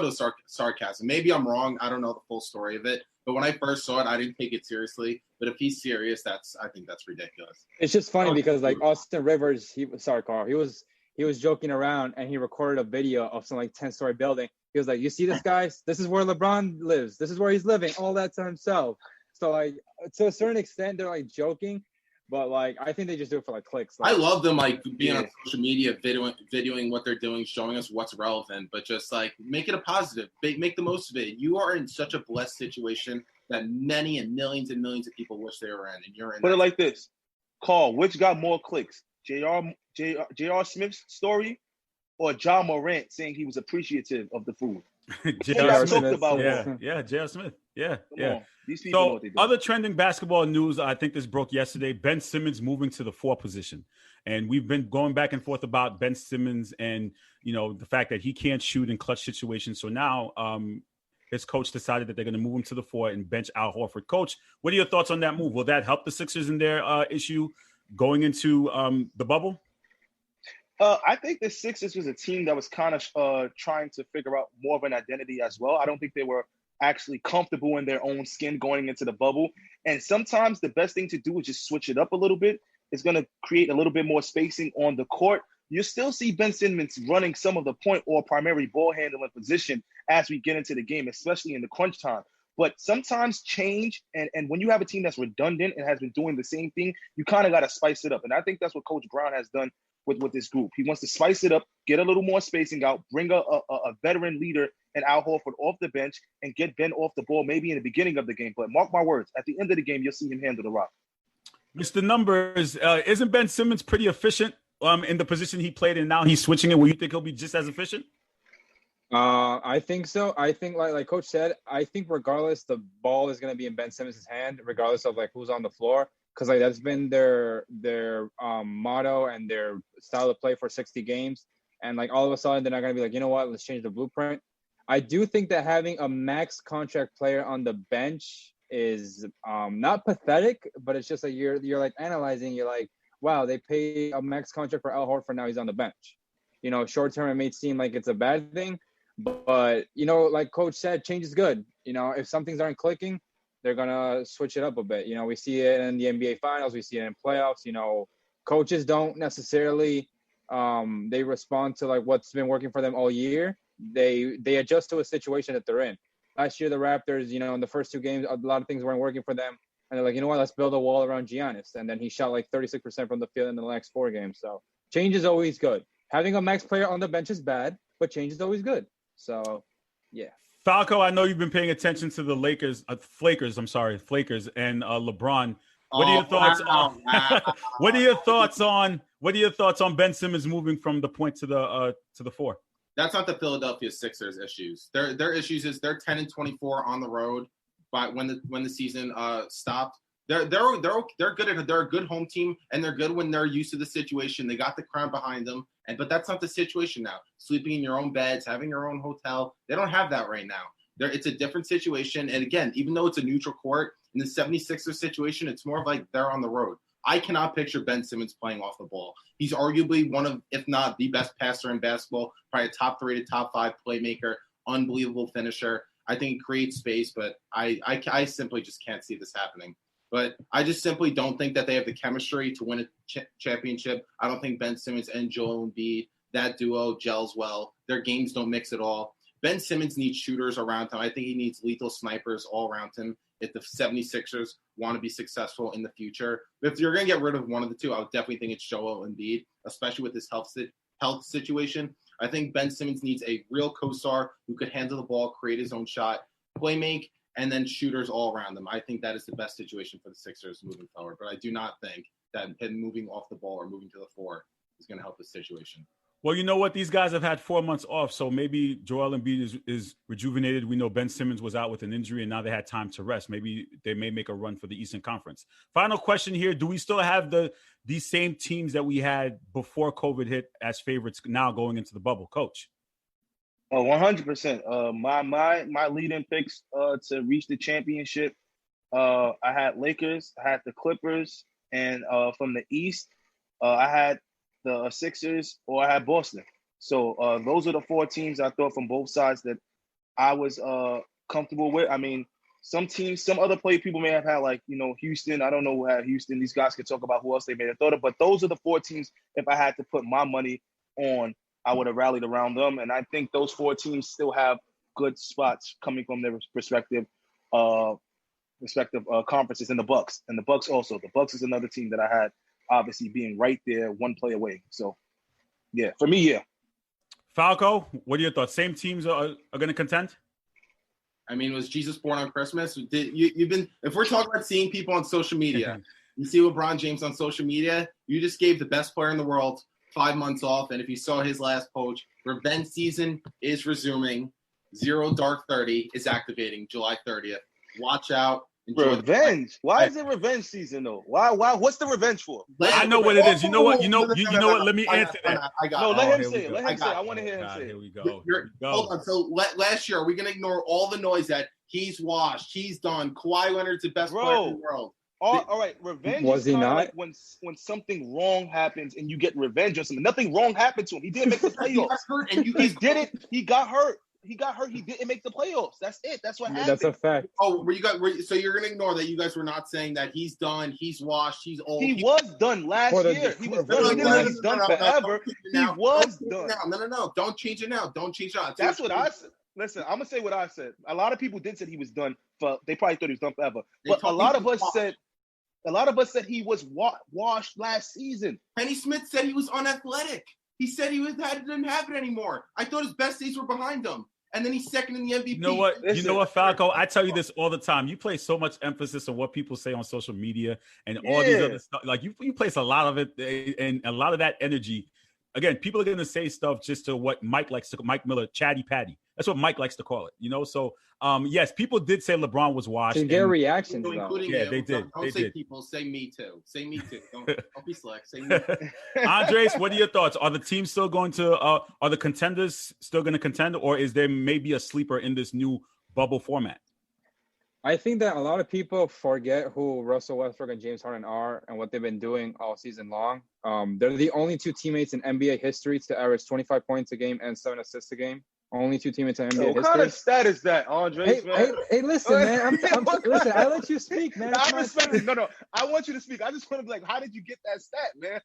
was sarcasm. Maybe I'm wrong. I don't know the full story of it. But when I first saw it, I didn't take it seriously. But if he's serious, I think that's ridiculous. It's just funny because like Austin Rivers, he was joking around and he recorded a video of some 10-story building. He was like, "You see this, guys? This is where LeBron lives. This is where he's living. All that to himself." So to a certain extent, they're joking, but I think they just do it for clicks. I love them being on social media, videoing what they're doing, showing us what's relevant, but just make it a positive. Make the most of it. You are in such a blessed situation that many and millions of people wish they were in, and you're in. Put it like this, Carl, which got more clicks, J.R. Smith's story or John Morant saying he was appreciative of the food? J.R. Smith, J.R. Smith. Yeah. These people know So what they do. other trending basketball news, I think this broke yesterday. Ben Simmons moving to the 4 position. And we've been going back and forth about Ben Simmons and, the fact that he can't shoot in clutch situations. So now his coach decided that they're going to move him to the 4 and bench Al Horford. Coach, what are your thoughts on that move? Will that help the Sixers in their issue going into the bubble? I think the Sixers was a team that was kind of trying to figure out more of an identity as well. I don't think they were actually comfortable in their own skin going into the bubble. And sometimes the best thing to do is just switch it up a little bit. It's going to create a little bit more spacing on the court. You still see Ben Simmons running some of the point or primary ball handling position as we get into the game, especially in the crunch time. But sometimes change, and when you have a team that's redundant and has been doing the same thing, you kind of got to spice it up. And I think that's what Coach Brown has done with this group. He wants to spice it up, get a little more spacing out, bring a veteran leader and Al Horford off the bench and get Ben off the ball maybe in the beginning of the game. But mark my words, at the end of the game, you'll see him handle the rock. Mr. Numbers, isn't Ben Simmons pretty efficient in the position he played and now he's switching it? Will you think he'll be just as efficient? I think so. I think like Coach said, I think regardless, the ball is going to be in Ben Simmons' hand, regardless of who's on the floor. because like that's been their motto and their style of play for 60 games. And like all of a sudden they're not gonna be like, you know what, let's change the blueprint. I do think that having a max contract player on the bench is not pathetic, but it's just like you're like analyzing. You're like, wow, they pay a max contract for Al Horford, now he's on the bench. You know, short term it may seem like it's a bad thing, but you know, like Coach said, change is good. You know, if some things aren't clicking, they're gonna switch it up a bit. You know, we see it in the NBA Finals, we see it in playoffs. You know, coaches don't necessarily they respond to like what's been working for them all year. They adjust to a situation that they're in. Last year, the Raptors, you know, in the first 2 games, a lot of things weren't working for them. And they're like, you know what, let's build a wall around Giannis. And then he shot like 36% from the field in the next 4 games. So change is always good. Having a max player on the bench is bad, but change is always good. So, yeah. Falco, I know you've been paying attention to the Flakers, and LeBron. What are your thoughts on what are your thoughts on Ben Simmons moving from the point to the 4? That's not the Philadelphia Sixers issues. Their issues is they're 10-24 on the road, but when the season stopped, they're good they're a good home team, and they're good when they're used to the situation. They got the crowd behind them, but that's not the situation now. Sleeping in your own beds, having your own hotel, they don't have that right now. It's a different situation, and again, even though it's a neutral court, in the 76ers situation, it's more of like they're on the road. I cannot picture Ben Simmons playing off the ball. He's arguably one of, if not the best passer in basketball, probably a top 3 to top 5 playmaker, unbelievable finisher. I think he creates space, but I simply just can't see this happening. But I just simply don't think that they have the chemistry to win a championship. I don't think Ben Simmons and Joel Embiid, that duo gels well. Their games don't mix at all. Ben Simmons needs shooters around him. I think he needs lethal snipers all around him if the 76ers want to be successful in the future. If you're going to get rid of one of the two, I would definitely think it's Joel Embiid, especially with his health situation. I think Ben Simmons needs a real co-star who could handle the ball, create his own shot, play make, and then shooters all around them. I think that is the best situation for the Sixers moving forward. But I do not think that him moving off the ball or moving to the 4 is going to help the situation. Well, you know what? These guys have had 4 months off, so maybe Joel Embiid is rejuvenated. We know Ben Simmons was out with an injury, and now they had time to rest. Maybe they may make a run for the Eastern Conference. Final question here. Do we still have these same teams that we had before COVID hit as favorites now going into the bubble? Coach? Oh, 100%. My leading picks to reach the championship, I had Lakers, I had the Clippers, and from the East, I had the Sixers, or I had Boston. So those are the 4 teams I thought from both sides that I was comfortable with. I mean, some other people may have had, like, you know, Houston. I don't know who had Houston. These guys could talk about who else they may have thought of. But those are the 4 teams, if I had to put my money on, I would have rallied around them. And I think those 4 teams still have good spots coming from their respective conferences, and the Bucks. And the Bucks also. The Bucks is another team that I had, obviously being right there, 1 play away. So, yeah, for me, yeah. Falco, what are your thoughts? Same teams are going to contend? I mean, was Jesus born on Christmas? If we're talking about seeing people on social media, you see LeBron James on social media, you just gave the best player in the world 5 months off. And if you saw his last post, revenge season is resuming. Zero Dark 30 is activating July 30th. Watch out. Revenge? Why is it revenge season though? Why? What's the revenge for? I know what it is. You know what? Let me answer that. Let him say it. I want to hear him say it. Here we go. Hold on. So last year, are we going to ignore all the noise that he's washed, he's done? Kawhi Leonard's the best player in the world. All right, revenge was he not? Like when something wrong happens and you get revenge on something. Nothing wrong happened to him. He didn't make the playoffs. He got hurt. He didn't make the playoffs. That's it. That's what happened. That's a fact. Oh, so you're going to ignore that you guys were not saying that he's done, he's washed, he's old. He was done last year. He was done. He's done forever. He was done. No. Don't change it now. Don't change it now. That's what I said. Listen, I'm going to say what I said. A lot of people did say he was done. They probably thought he was done forever. But a lot of us said he was washed last season. Penny Smith said he was unathletic. He said didn't have it anymore. I thought his best days were behind him. And then he's second in the MVP. You know what, Falco? I tell you this all the time. You place so much emphasis on what people say on social media and all these other stuff. Like you place a lot of it and a lot of that energy again, people are going to say stuff just to what Mike Miller, Chatty Patty. That's what Mike likes to call it, you know? So, yes, people did say LeBron was washed. To get reactions, though. Including Yeah, you. they did. Don't They say did. people. Say me too. Say me too. Don't be slick. Say me. Andres, what are your thoughts? Are the teams still going to, are the contenders still going to contend, or is there maybe a sleeper in this new bubble format? I think that a lot of people forget who Russell Westbrook and James Harden are and what they've been doing all season long. They're the only two teammates in NBA history to average 25 points a game and 7 assists a game. Only two teammates in NBA What history. kind of stat is that, Andre? Hey, listen, man. Listen, I let you speak, man. I respect it. No. I want you to speak. I just want to be like, how did you get that stat, man?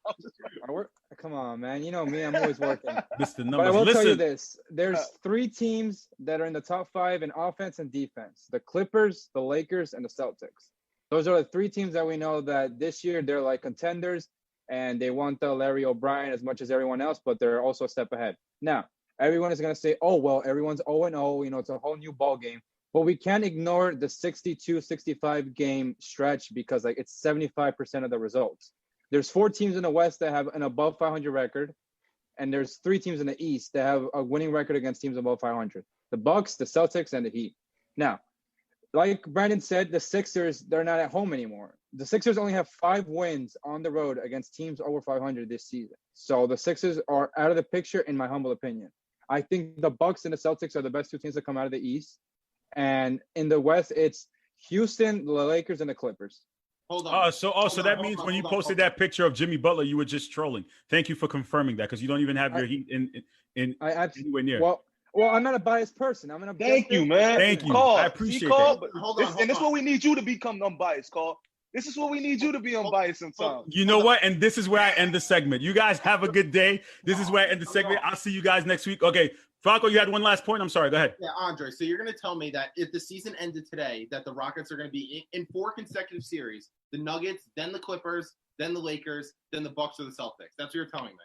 Come on, man. You know me. I'm always working. Mr. Numbers. But I will tell you Listen, this. There's 3 teams that are in the top 5 in offense and defense. The Clippers, the Lakers, and the Celtics. Those are the 3 teams that we know that this year they're like contenders, and they want the Larry O'Brien as much as everyone else, but they're also a step ahead. Now, everyone is going to say, oh, well, everyone's 0-0. You know, it's a whole new ball game. But we can't ignore the 62-65 game stretch because, like, it's 75% of the results. There's 4 teams in the West that have an above 500 record, and there's 3 teams in the East that have a winning record against teams above 500. The Bucks, the Celtics, and the Heat. Now, like Brandon said, the Sixers, they're not at home anymore. The Sixers only have 5 wins on the road against teams over 500 this season. So the Sixers are out of the picture, in my humble opinion. I think the Bucks and the Celtics are the best 2 teams to come out of the East. And in the West, it's Houston, the Lakers, and the Clippers. Hold on. So that means when you posted that picture of Jimmy Butler, you were just trolling. Thank you for confirming that, because you don't even have your Heat in anywhere near. Well, I'm not a biased person. I'm an objective. Thank you, man. Thank you. Carl, I appreciate Carl, that. Hold on. And this is what we need you to become unbiased, Carl. This is what we need you to be unbiased sometimes. You know what? And this is where I end the segment. You guys have a good day. This is where I end the segment. I'll see you guys next week. Okay. Falco, you had one last point. I'm sorry. Go ahead. Yeah, Andre. So you're going to tell me that if the season ended today, that the Rockets are going to be in 4 consecutive series, the Nuggets, then the Clippers, then the Lakers, then the Bucks or the Celtics. That's what you're telling me.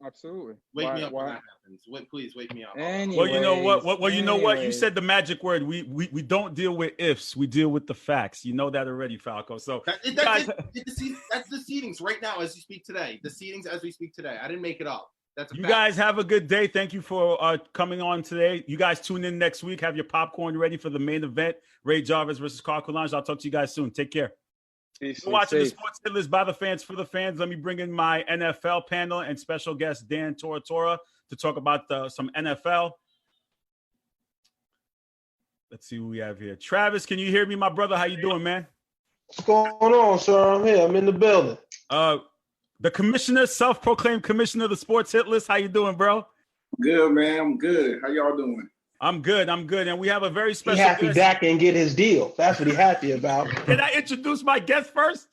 Absolutely. Wake me up when that happens. Please wake me up. Well, you know what? Well, you know what? You said the magic word. We don't deal with ifs. We deal with the facts. You know that already, Falco. So that's the seedings right now as you speak today. The seedings as we speak today. I didn't make it up. That's you guys have a good day. Thank you for coming on today. You guys tune in next week. Have your popcorn ready for the main event. Ray Jarvis versus Carl Coulange. I'll talk to you guys soon. Take care. Peace. You're watching the Sports Hit List by the fans for the fans. Let me bring in my NFL panel and special guest Dan Tortora to talk about some NFL. Let's see who we have here. Travis, can you hear me, my brother? How you doing, man? What's going on, sir? I'm here. I'm in the building. The commissioner, self-proclaimed commissioner of the Sports Hit List. How you doing, bro? Good, man. I'm good. How y'all doing? I'm good. And we have a very special happy guest. Dak can get his deal. That's what he's happy about. Can I introduce my guest first?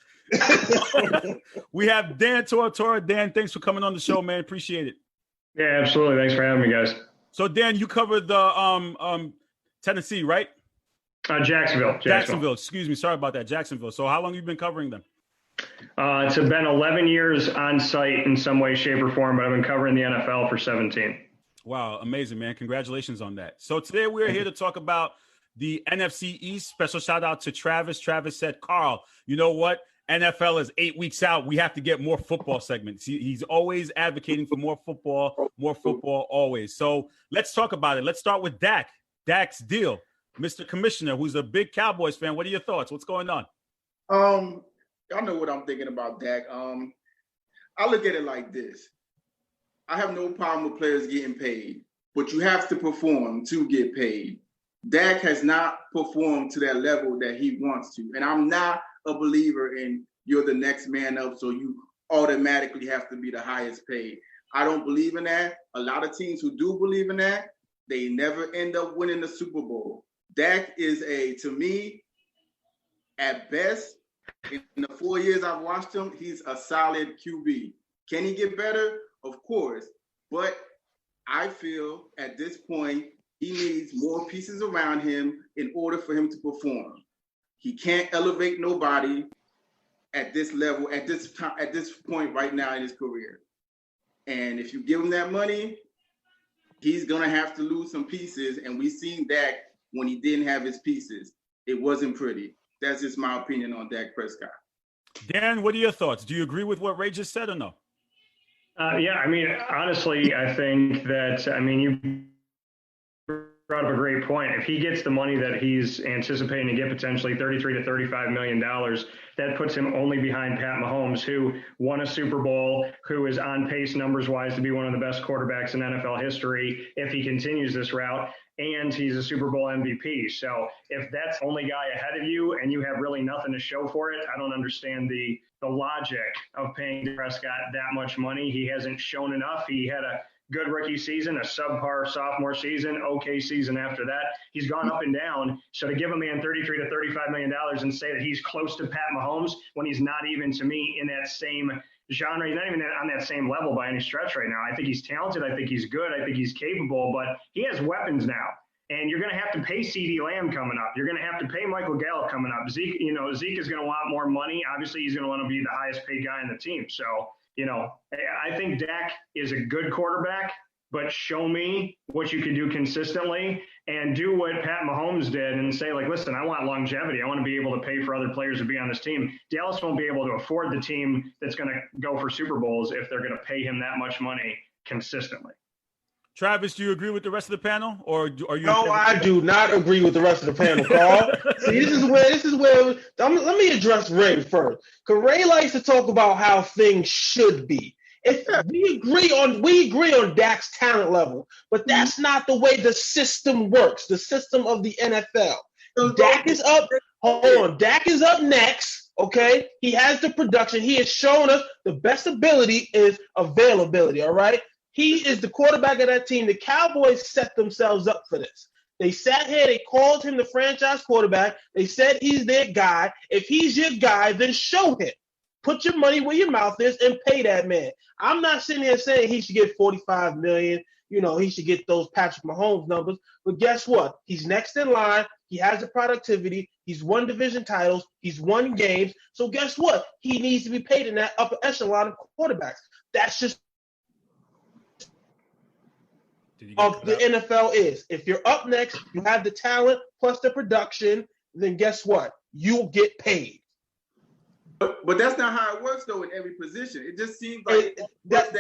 We have Dan Tortora. Dan, thanks for coming on the show, man. Appreciate it. Yeah, absolutely. Thanks for having me, guys. So, Dan, you covered the Tennessee, right? Jacksonville. Excuse me. Sorry about that. Jacksonville. So how long have you been covering them? It's been 11 years on site in some way, shape, or form, but I've been covering the NFL for 17. Wow. Amazing, man. Congratulations on that. So today we're here to talk about the NFC East. Special shout out to Travis. Travis said, Carl, you know what? NFL is 8 weeks out. We have to get more football segments. He's always advocating for more football always. So let's talk about it. Let's start with Dak. Dak's deal. Mr. Commissioner, who's a big Cowboys fan. What are your thoughts? What's going on? Y'all know what I'm thinking about Dak. I look at it like this. I have no problem with players getting paid, but you have to perform to get paid. Dak has not performed to that level that he wants to. And I'm not a believer in you're the next man up, so you automatically have to be the highest paid. I don't believe in that. A lot of teams who do believe in that, they never end up winning the Super Bowl. Dak is to me, at best, in the 4 years I've watched him, he's a solid QB. Can he get better? Of course. But I feel at this point, he needs more pieces around him in order for him to perform. He can't elevate nobody at this level, at this point right now in his career. And if you give him that money, he's going to have to lose some pieces. And we've seen Dak when he didn't have his pieces. It wasn't pretty. That's just my opinion on Dak Prescott. Dan, what are your thoughts? Do you agree with what Ray just said or no? Yeah, I mean, honestly, I think that, you brought up a great point. If he gets the money that he's anticipating to get, potentially $33 to $35 million, that puts him only behind Pat Mahomes, who won a Super Bowl, who is on pace numbers-wise to be one of the best quarterbacks in NFL history if he continues this route, and he's a Super Bowl MVP. So if that's the only guy ahead of you and you have really nothing to show for it, I don't understand the logic of paying Prescott that much money. He hasn't shown enough. He had a good rookie season, a subpar sophomore season, okay season after that. He's gone up and down. So to give a man $33 to $35 million and say that he's close to Pat Mahomes when he's not even, to me, in that same genre, he's not even on that same level by any stretch right now. I think he's talented. I think he's good. I think he's capable, but he has weapons now. And you're going to have to pay CeeDee Lamb coming up. You're going to have to pay Michael Gallup coming up. Zeke is going to want more money. Obviously, he's going to want to be the highest paid guy on the team. So, I think Dak is a good quarterback, but show me what you can do consistently and do what Pat Mahomes did and say, like, listen, I want longevity. I want to be able to pay for other players to be on this team. Dallas won't be able to afford the team that's going to go for Super Bowls if they're going to pay him that much money consistently. Travis, do you agree with the rest of the panel, or are you? No, I do not agree with the rest of the panel, Carl. See, this is where. Let me address Ray first, because Ray likes to talk about how things should be. If we agree on Dak's talent level, but that's not the way the system works. The system of the NFL. Dak is up. Hold on, Dak is up next. Okay, he has the production. He has shown us the best ability is availability. All right. He is the quarterback of that team. The Cowboys set themselves up for this. They sat here. They called him the franchise quarterback. They said he's their guy. If he's your guy, then show him. Put your money where your mouth is and pay that man. I'm not sitting here saying he should get $45 million. He should get those Patrick Mahomes numbers. But guess what? He's next in line. He has the productivity. He's won division titles. He's won games. So guess what? He needs to be paid in that upper echelon of quarterbacks. That's just of the NFL is. If you're up next, you have the talent plus the production, then guess what? You'll get paid. But that's not how it works though in every position. It just seems like that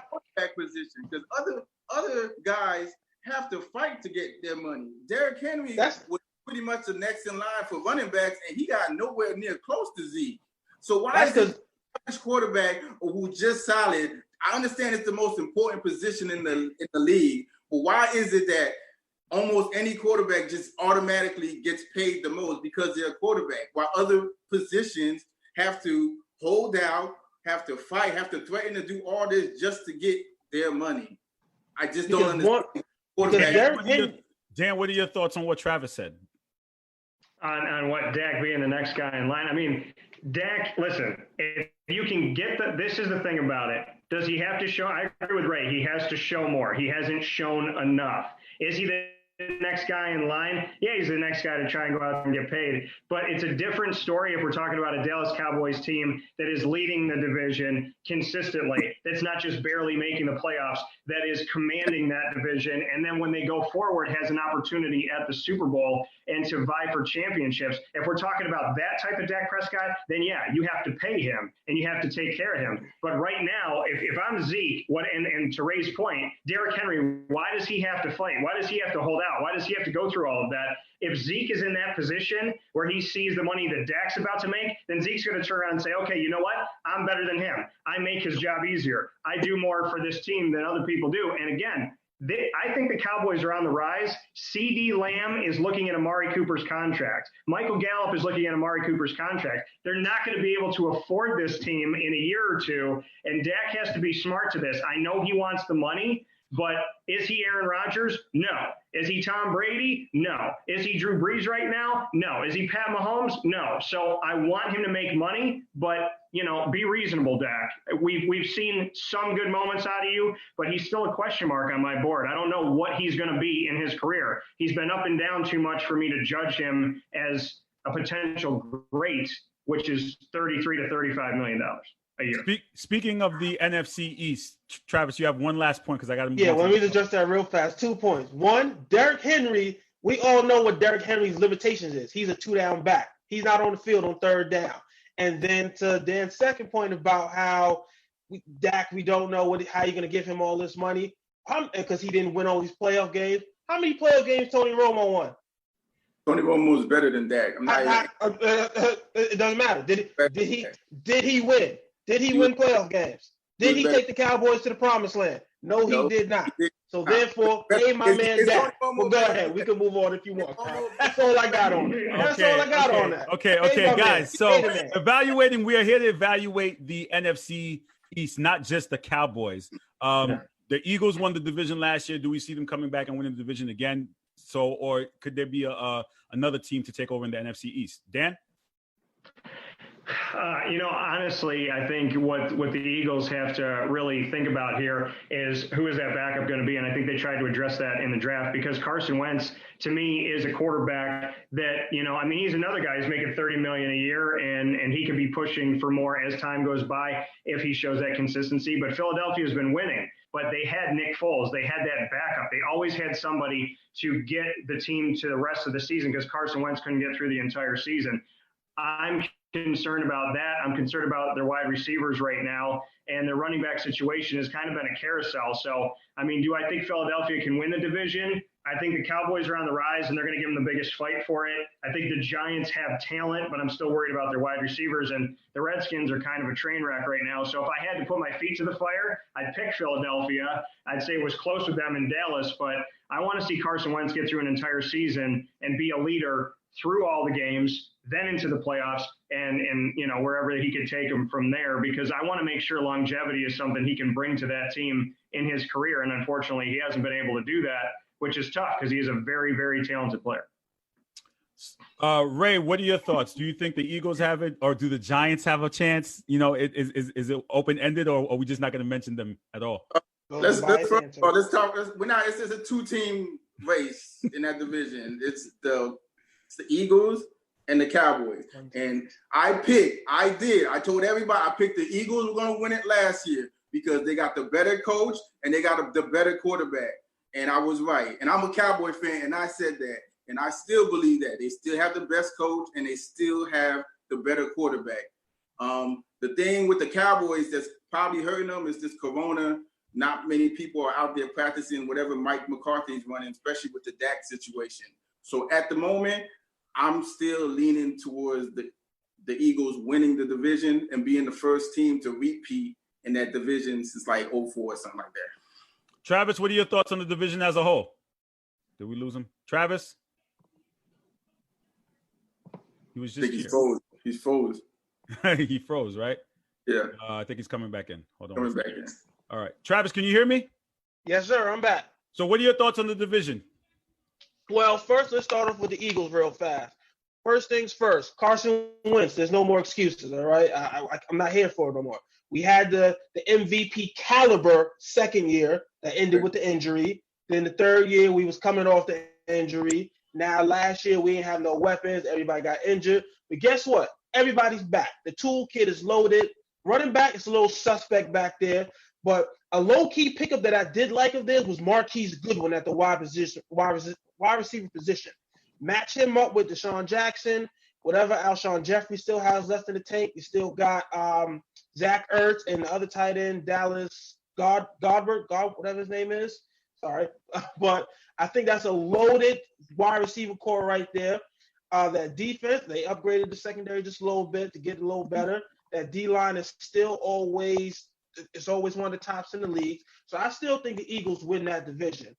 quarterback position, because other guys have to fight to get their money. Derrick Henry was pretty much the next in line for running backs, and he got nowhere near close to Zeke. So why is this quarterback who's just solid? I understand it's the most important position in the league, but why is it that almost any quarterback just automatically gets paid the most because they're a quarterback, while other positions have to hold out, have to fight, have to threaten to do all this just to get their money? I just don't understand. Dan, what are your thoughts on what Travis said? On what Dak being the next guy in line? I mean, Dak, listen, if you can get this is the thing about it. Does he have to show? I agree with Ray. He has to show more. He hasn't shown enough. Is he the next guy in line? Yeah, he's the next guy to try and go out and get paid. But it's a different story if we're talking about a Dallas Cowboys team that is leading the division consistently. That's not just barely making the playoffs. That is commanding that division. And then when they go forward, has an opportunity at the Super Bowl and to vie for championships. If we're talking about that type of Dak Prescott, then yeah, you have to pay him and you have to take care of him. But right now, if I'm Zeke, and to Ray's point, Derrick Henry, why does he have to fight? Why does he have to hold out? Why does he have to go through all of that? If Zeke is in that position where he sees the money that Dak's about to make, then Zeke's going to turn around and say, okay, you know what? I'm better than him. I make his job easier. I do more for this team than other people do. And again, I think the Cowboys are on the rise. CeeDee Lamb is looking at Amari Cooper's contract. Michael Gallup is looking at Amari Cooper's contract. They're not going to be able to afford this team in a year or two, and Dak has to be smart to this. I know he wants the money, but is he Aaron Rodgers? No. Is he Tom Brady? No. Is he Drew Brees right now? No. Is he Pat Mahomes? No. So I want him to make money, but, be reasonable, Dak. We've seen some good moments out of you, but he's still a question mark on my board. I don't know what he's going to be in his career. He's been up and down too much for me to judge him as a potential great, which is $33 to $35 million a year. Speaking of the NFC East, Travis, you have one last point because I got to move. Yeah, let me address that real fast. 2 points. One, Derrick Henry. We all know what Derrick Henry's limitations is. He's a 2-down back. He's not on the field on third down. And then to Dan's second point about how Dak, we don't know how you're going to give him all this money because he didn't win all these playoff games. How many playoff games Tony Romo won? Tony Romo is better than Dak. It doesn't matter. Did he win? Did he win playoff games? Did he take the Cowboys to the promised land? No, he did not. So therefore, hey, my man Dak. Well, go ahead. We can move on if you want. That's all I got on it. That's all I got on that. Okay, guys. So evaluating, we are here to evaluate the NFC East, not just the Cowboys. The Eagles won the division last year. Do we see them coming back and winning the division again? So, or could there be another team to take over in the NFC East? Dan? Honestly, I think what the Eagles have to really think about here is who is that backup going to be, and I think they tried to address that in the draft because Carson Wentz, to me, is a quarterback that he's another guy who's making $30 million a year, and he could be pushing for more as time goes by if he shows that consistency. But Philadelphia's been winning, but they had Nick Foles, they had that backup, they always had somebody to get the team to the rest of the season because Carson Wentz couldn't get through the entire season. I'm concerned about that. I'm concerned about their wide receivers right now, and their running back situation has kind of been a carousel. So, do I think Philadelphia can win the division? I think the Cowboys are on the rise, and they're going to give them the biggest fight for it. I think the Giants have talent, but I'm still worried about their wide receivers, and the Redskins are kind of a train wreck right now. So if I had to put my feet to the fire, I'd pick Philadelphia. I'd say it was close with them in Dallas, but I want to see Carson Wentz get through an entire season and be a leader through all the games, then into the playoffs, and wherever he could take them from there, because I want to make sure longevity is something he can bring to that team in his career. And unfortunately, he hasn't been able to do that, which is tough because he is a very, very talented player. Ray, what are your thoughts? Do you think the Eagles have it, or do the Giants have a chance? Is it open-ended, or are we just not going to mention them at all? Let's talk. It's just a two-team race in that division. It's the Eagles and the Cowboys. And I told everybody I picked the Eagles were going to win it last year because they got the better coach and they got the better quarterback. And I was right. And I'm a Cowboy fan, and I said that. And I still believe that. They still have the best coach, and they still have the better quarterback. The thing with the Cowboys that's probably hurting them is this corona. Not many people are out there practicing whatever Mike McCarthy's running, especially with the Dak situation. So at the moment, I'm still leaning towards the Eagles winning the division and being the first team to repeat in that division since like 2004 or something like that. Travis, what are your thoughts on the division as a whole? Did we lose him? Travis? He was just He's froze. He froze, right? Yeah. I think he's coming back in. Hold on. Coming back in. All right. Travis, can you hear me? Yes, sir. I'm back. So what are your thoughts on the division? Well, first, let's start off with the Eagles real fast. First things first, Carson Wentz. There's no more excuses, all right? I'm not here for it no more. We had the MVP caliber second year that ended with the injury. Then the third year, we was coming off the injury. Now, last year, we didn't have no weapons. Everybody got injured. But guess what? Everybody's back. The toolkit is loaded. Running back is a little suspect back there. But a low-key pickup that I did like of theirs was Marquise Goodwin at the wide receiver position. Match him up with Deshaun Jackson, whatever Alshon Jeffrey still has left in the tank. You still got Zach Ertz and the other tight end, Dallas Goedert, whatever his name is. Sorry. But I think that's a loaded wide receiver core right there. That defense, they upgraded the secondary just a little bit to get a little better. That D-line is still always one of the tops in the league. So I still think the Eagles win that division.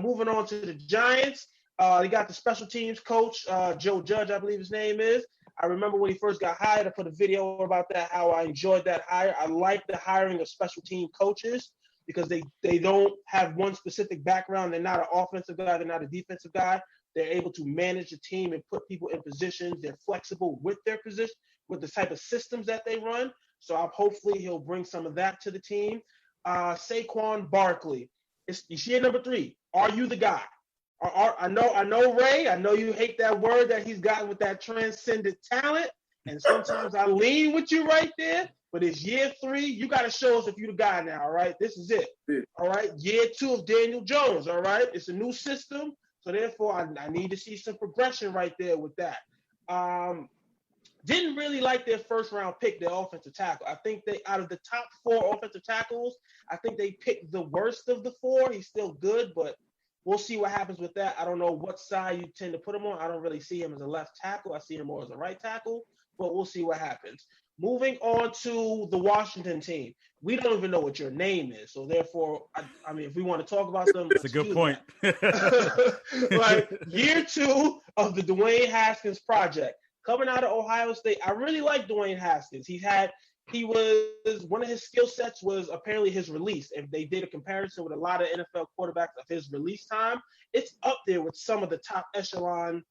Moving on to the Giants, they got the special teams coach, Joe Judge, I believe his name is. I remember when he first got hired, I put a video about that, how I enjoyed that hire. I like the hiring of special team coaches because they don't have one specific background. They're not an offensive guy. They're not a defensive guy. They're able to manage the team and put people in positions. They're flexible with their position, with the type of systems that they run. So hopefully he'll bring some of that to the team. Saquon Barkley. Is year number 3. Are you the guy? I know, Ray. I know you hate that word that he's got with that transcendent talent. And sometimes I lean with you right there. But it's year 3. You got to show us if you're the guy now, all right? This is it. All right? Year 2 of Daniel Jones, all right? It's a new system. So, therefore, I need to see some progression right there with that. Didn't really like their first round pick, their offensive tackle. I think they, out of the top 4 offensive tackles, I think they picked the worst of the 4. He's still good, but we'll see what happens with that. I don't know what side you tend to put him on. I don't really see him as a left tackle. I see him more as a right tackle, but we'll see what happens. Moving on to the Washington team. We don't even know what your name is. So therefore, I mean, if we want to talk about them, that's a good point. Like year 2 of the Dwayne Haskins project. Coming out of Ohio State, I really like Dwayne Haskins. He was one of his skill sets was apparently his release. If they did a comparison with a lot of NFL quarterbacks of his release time, it's up there with some of the top echelon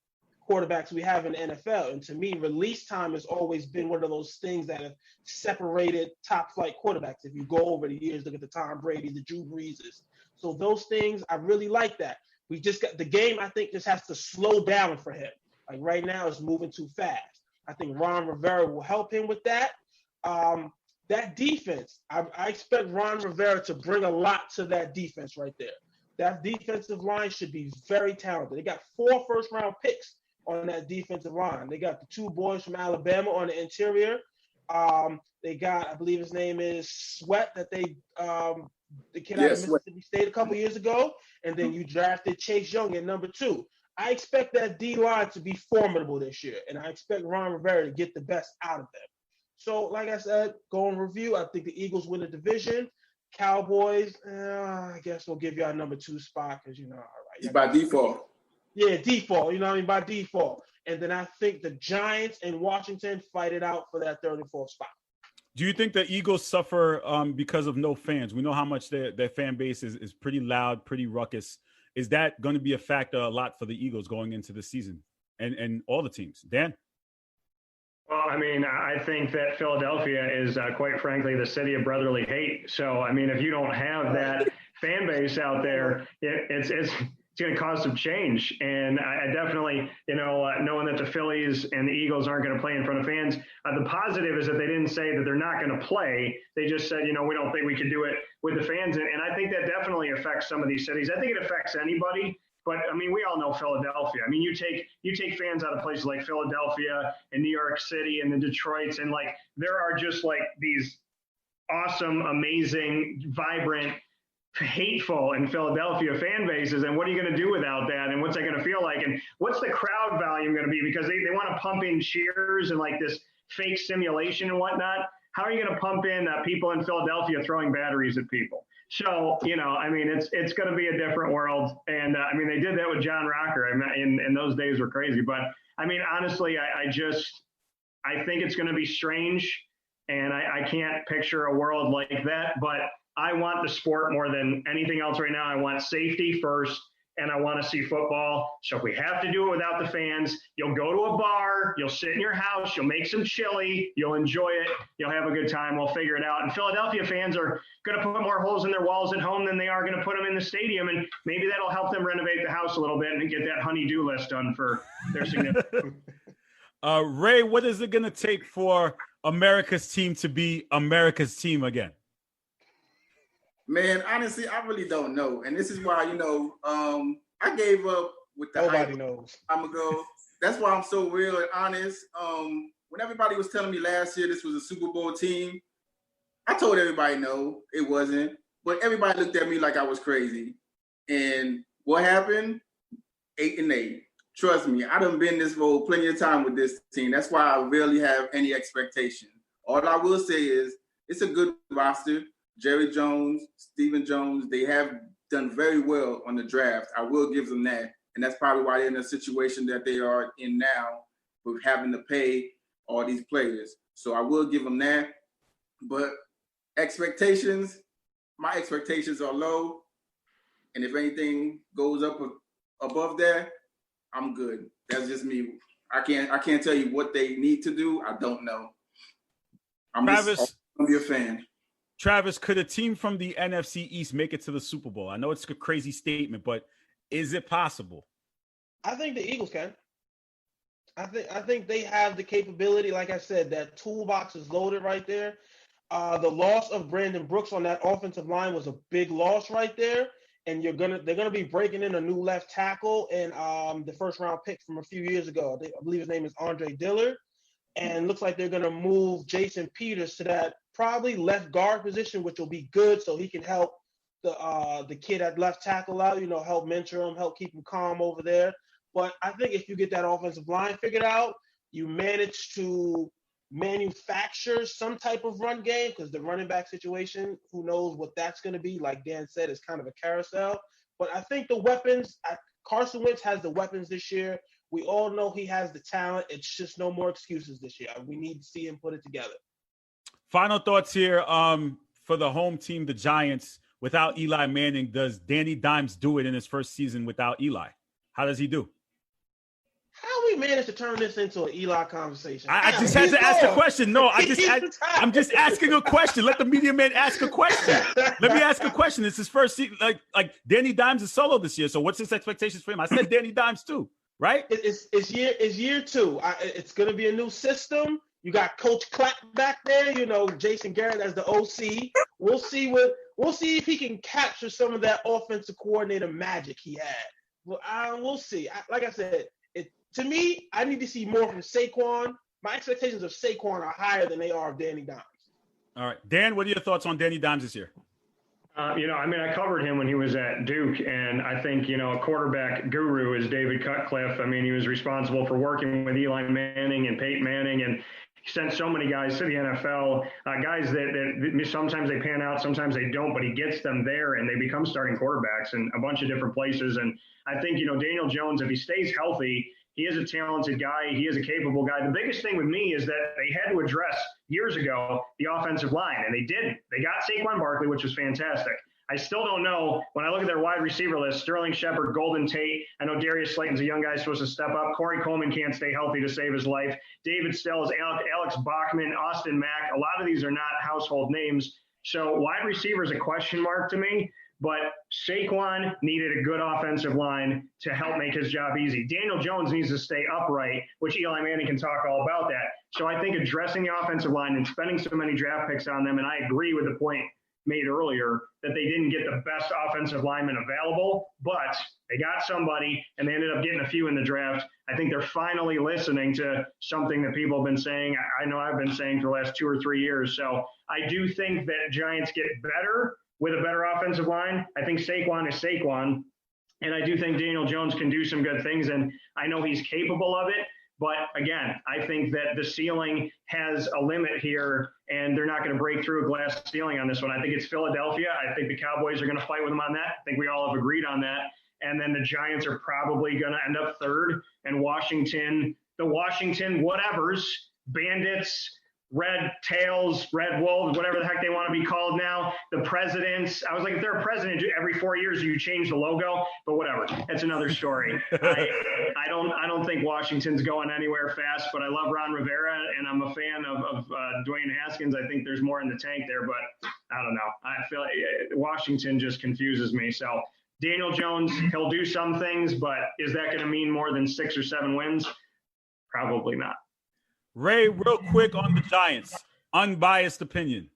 quarterbacks we have in the NFL. And to me, release time has always been one of those things that have separated top flight quarterbacks. If you go over the years, look at the Tom Brady, the Drew Breeses. So those things, I really like that. We just got the game, I think, just has to slow down for him. Like right now, it's moving too fast. I think Ron Rivera will help him with that. That defense, I expect Ron Rivera to bring a lot to that defense right there. That defensive line should be very talented. They got 4 first-round picks on that defensive line. They got the 2 boys from Alabama on the interior. They got, I believe his name is Sweat, that the kid out of Mississippi State a couple years ago. And then you drafted Chase Young at number 2. I expect that D-line to be formidable this year, and I expect Ron Rivera to get the best out of them. So, like I said, going review, I think the Eagles win the division. Cowboys, I guess we'll give y'all number 2 spot because, all right. By default. Yeah, default, by default. And then I think the Giants and Washington fight it out for that 3rd and 4th spot. Do you think the Eagles suffer because of no fans? We know how much their fan base is pretty loud, pretty ruckus. Is that going to be a factor a lot for the Eagles going into the season and all the teams? Dan? Well, I mean, I think that Philadelphia is, quite frankly, the city of brotherly hate. So, I mean, if you don't have that fan base out there, it's going to cause some change. And I definitely, knowing that the Phillies and the Eagles aren't going to play in front of fans, the positive is that they didn't say that they're not going to play. They just said, we don't think we can do it with the fans. And I think that definitely affects some of these cities. I think it affects anybody. But, I mean, we all know Philadelphia. I mean, you take fans out of places like Philadelphia and New York City and the Detroits, and, like, there are just, like, these awesome, amazing, vibrant, hateful in Philadelphia fan bases. And what are you going to do without that? And what's that going to feel like? And what's the crowd volume going to be? Because they want to pump in cheers and, like, this fake simulation and whatnot. How are you going to pump in people in Philadelphia throwing batteries at people? So, I mean, it's going to be a different world. And, I mean, they did that with John Rocker. I mean, and those days were crazy. But, I mean, honestly, I think it's going to be strange. And I can't picture a world like that. But I want the sport more than anything else right now. I want safety first. And I want to see football. So if we have to do it without the fans, you'll go to a bar, you'll sit in your house, you'll make some chili, you'll enjoy it, you'll have a good time. We'll figure it out. And Philadelphia fans are going to put more holes in their walls at home than they are going to put them in the stadium. And maybe that'll help them renovate the house a little bit and get that honey-do list done for their significant. Ray, what is it going to take for America's team to be America's team again? Man, honestly, I really don't know. And this is why, I gave up with the Nobody knows. I'm going to go. That's why I'm so real and honest. When everybody was telling me last year this was a Super Bowl team, I told everybody no, it wasn't. But everybody looked at me like I was crazy. And what happened? 8-8. Trust me, I done been this role plenty of time with this team. That's why I rarely have any expectation. All I will say is it's a good roster. Jerry Jones, Stephen Jones, they have done very well on the draft. I will give them that. And that's probably why they're in the situation that they are in now with having to pay all these players. So I will give them that. But expectations, my expectations are low. And if anything goes up above that, I'm good. That's just me. I can't tell you what they need to do. I don't know. I'm going to be a fan. Travis, could a team from the NFC East make it to the Super Bowl? I know it's a crazy statement, but is it possible? I think the Eagles can. I think they have the capability. Like I said, that toolbox is loaded right there. The loss of Brandon Brooks on that offensive line was a big loss right there. And they're gonna be breaking in a new left tackle and the first round pick from a few years ago. I believe his name is Andre Dillard. and looks like they're going to move Jason Peters to that probably left guard position, which will be good, so he can help the kid at left tackle out, help mentor him, help keep him calm over there. But I think if you get that offensive line figured out, you manage to manufacture some type of run game, because the running back situation, who knows what that's going to be. Like Dan said, is kind of a carousel. But I think the weapons, Carson Wentz has the weapons this year. We all know he has the talent. It's just no more excuses this year. We need to see him put it together. Final thoughts here for the home team, the Giants. Without Eli Manning, does Danny Dimes do it in his first season without Eli? How does he do? How we managed to turn this into an Eli conversation? I just had to ask a question. No, I'm just asking a question. Let the media man ask a question. Let me ask a question. It's his first season. Like Danny Dimes is solo this year. So what's his expectations for him? I said Danny Dimes too, right? It's year two. It's going to be a new system. You got Coach Clapp back there. Jason Garrett as the OC. We'll see if he can capture some of that offensive coordinator magic he had. Well, we'll see. Like I said, to me, I need to see more from Saquon. My expectations of Saquon are higher than they are of Danny Dimes. All right. Dan, what are your thoughts on Danny Dimes this year? I covered him when he was at Duke, and I think, a quarterback guru is David Cutcliffe. I mean, he was responsible for working with Eli Manning and Peyton Manning, and he sent so many guys to the NFL, guys that sometimes they pan out, sometimes they don't, but he gets them there and they become starting quarterbacks in a bunch of different places. And I think, Daniel Jones, if he stays healthy, he is a talented guy. He is a capable guy. The biggest thing with me is that they had to address years ago the offensive line, and they didn't. They got Saquon Barkley, which was fantastic. I still don't know. When I look at their wide receiver list, Sterling Shepard, Golden Tate, I know Darius Slayton's a young guy supposed to step up. Corey Coleman can't stay healthy to save his life. David Stells, Alex Bachman, Austin Mack. A lot of these are not household names. So wide receiver is a question mark to me. But Saquon needed a good offensive line to help make his job easy. Daniel Jones needs to stay upright, which Eli Manning can talk all about that. So I think addressing the offensive line and spending so many draft picks on them, and I agree with the point made earlier that they didn't get the best offensive lineman available, but they got somebody and they ended up getting a few in the draft. I think they're finally listening to something that people have been saying. I know I've been saying for the last 2 or 3 years. So I do think that Giants get better with a better offensive line. I think Saquon is Saquon. And I do think Daniel Jones can do some good things. And I know he's capable of it. But again, I think that the ceiling has a limit here, and they're not going to break through a glass ceiling on this one. I think it's Philadelphia. I think the Cowboys are going to fight with them on that. I think we all have agreed on that. And then the Giants are probably going to end up third. And Washington, the Washington whatevers, Bandits, Red Tails, Red Wolves, whatever the heck they want to be called now. The presidents. I was like, if they're a president, every 4 years you change the logo, but whatever. That's another story. I don't think Washington's going anywhere fast, but I love Ron Rivera and I'm a fan of Dwayne Haskins. I think there's more in the tank there, but I don't know. I feel like Washington just confuses me. So Daniel Jones, he'll do some things, but is that going to mean more than 6 or 7 wins? Probably not. Ray, real quick on the Giants, unbiased opinion.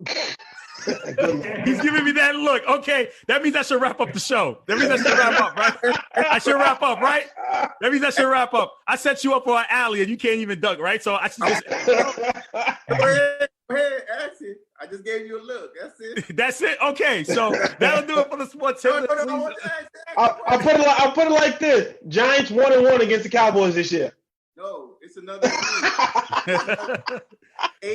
He's giving me that look. Okay, that means I should wrap up the show. That means I should wrap up, right? I should wrap up, right? That means I should wrap up. I set you up for an alley and you can't even dunk, right? So I should just Go ahead, ask it. I just gave you a look. That's it. That's it. Okay, so that'll do it for the sports. I'll put it like this: Giants 1-1 against the Cowboys this year. No, it's another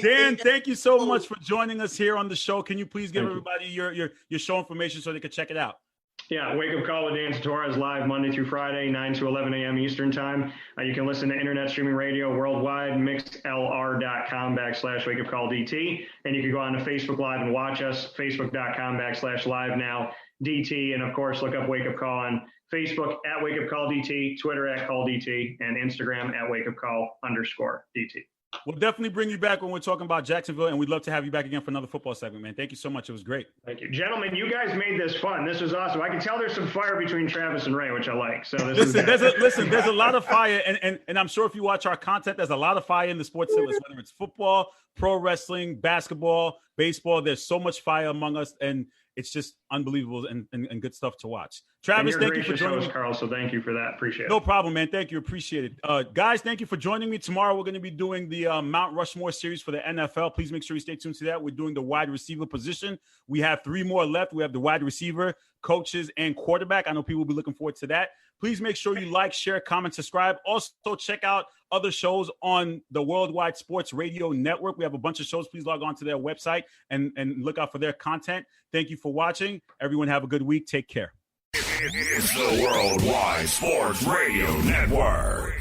Dan, thank you so much for joining us here on the show. Can you please give everybody your show information so they can check it out? Yeah, Wake Up Call with Dan Torres live Monday through Friday, 9 to 11 a.m. Eastern time. You can listen to internet streaming radio worldwide, mixlr.com/wakeupcalldt. And you can go on to Facebook Live and watch us, facebook.com/live now DT. And of course, look up Wake Up Call on Facebook at Wake Up Call DT, Twitter at Call DT, and Instagram at Wake Up Call_DT. We'll definitely bring you back when we're talking about Jacksonville, and we'd love to have you back again for another football segment, man. Thank you so much. It was great. Thank you. Gentlemen, you guys made this fun. This was awesome. I can tell there's some fire between Travis and Ray, which I like. So there's a lot of fire, and I'm sure if you watch our content, there's a lot of fire in the sports list, whether it's football, pro wrestling, basketball, baseball. There's so much fire among us, and it's just unbelievable and good stuff to watch. And Travis, you're thank you for gracious joining host, me. Carl. So thank you for that. Appreciate it. No problem, man. Thank you. Appreciate it. Guys, thank you for joining me. Tomorrow, we're going to be doing the Mount Rushmore series for the NFL. Please make sure you stay tuned to that. We're doing the wide receiver position. We have 3 more left. We have the wide receiver, coaches, and quarterback. I know people will be looking forward to that. Please make sure you like, share, comment, subscribe. Also, check out other shows on the Worldwide Sports Radio Network. We have a bunch of shows. Please log on to their website and look out for their content. Thank you for watching. Everyone have a good week. Take care. It's the Worldwide Sports Radio Network.